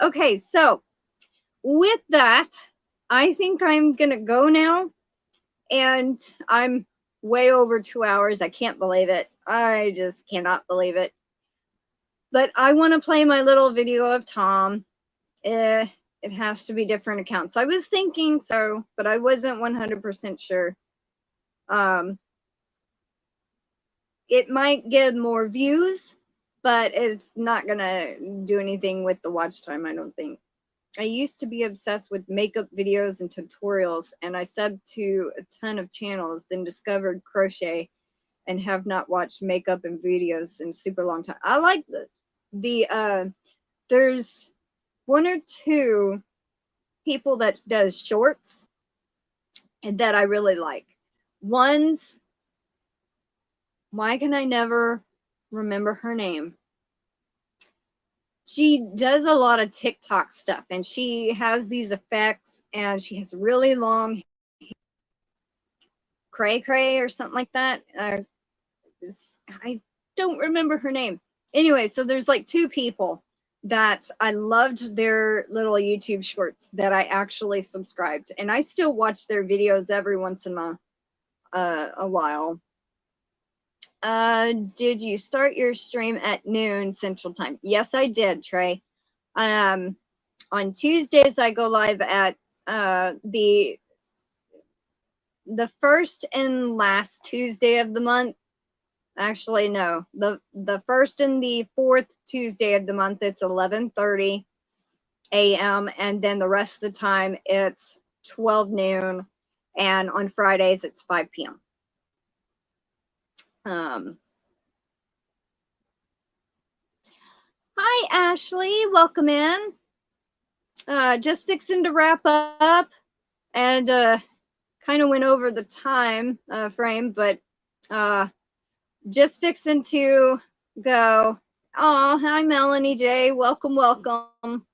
Okay, so with that, I think I'm going to go now. And I'm way over 2 hours. I can't believe it. I just cannot believe it. But I want to play my little video of Tom. It has to be different accounts. I was thinking so, but I wasn't 100% sure. It might get more views, but it's not gonna do anything with the watch time, I don't think. I used to be obsessed with makeup videos and tutorials, and I subbed to a ton of channels, then discovered crochet and have not watched makeup and videos in a super long time. I like there's one or two people that does shorts and that I really like. One's, why can I never remember her name? She does a lot of TikTok stuff, and she has these effects, and she has really long cray or something like that. I don't remember her name. Anyway, so there's like two people that I loved their little YouTube shorts that I actually subscribed, and I still watch their videos every once in a while. Did you start your stream at noon Central Time? Yes, I did, Trey. On Tuesdays, I go live at the first and last Tuesday of the month. Actually, no, the first and the fourth Tuesday of the month, it's 11:30 a.m. and then the rest of the time it's 12 noon, and on Fridays it's 5 p.m. Hi, Ashley. Welcome in. Just fixing to wrap up, and kind of went over the time frame, but just fixing to go. Oh, hi, Melanie J. Welcome, welcome.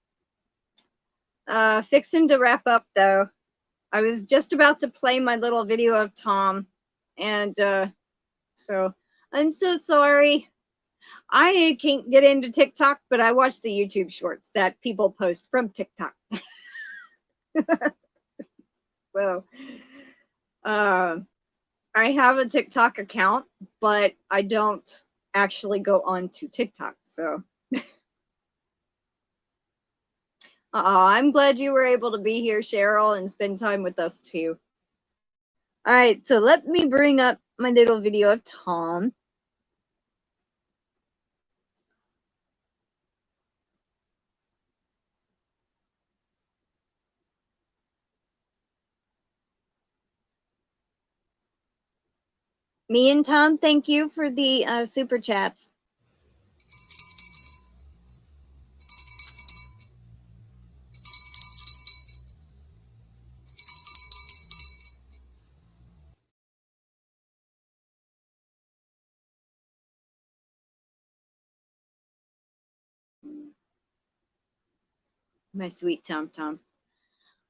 Fixing to wrap up, though. I was just about to play my little video of Tom, and so I'm so sorry. I can't get into TikTok, but I watch the YouTube shorts that people post from TikTok. So, I have a TikTok account, but I don't actually go on to TikTok. So, I'm glad you were able to be here, Cheryl, and spend time with us too. All right, so let me bring up my little video of Tom. Me and Tom, thank you for the super chats. My sweet Tom Tom.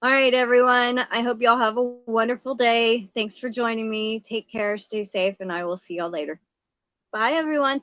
All right, everyone. I hope y'all have a wonderful day. Thanks for joining me. Take care, stay safe, and I will see y'all later. Bye, everyone.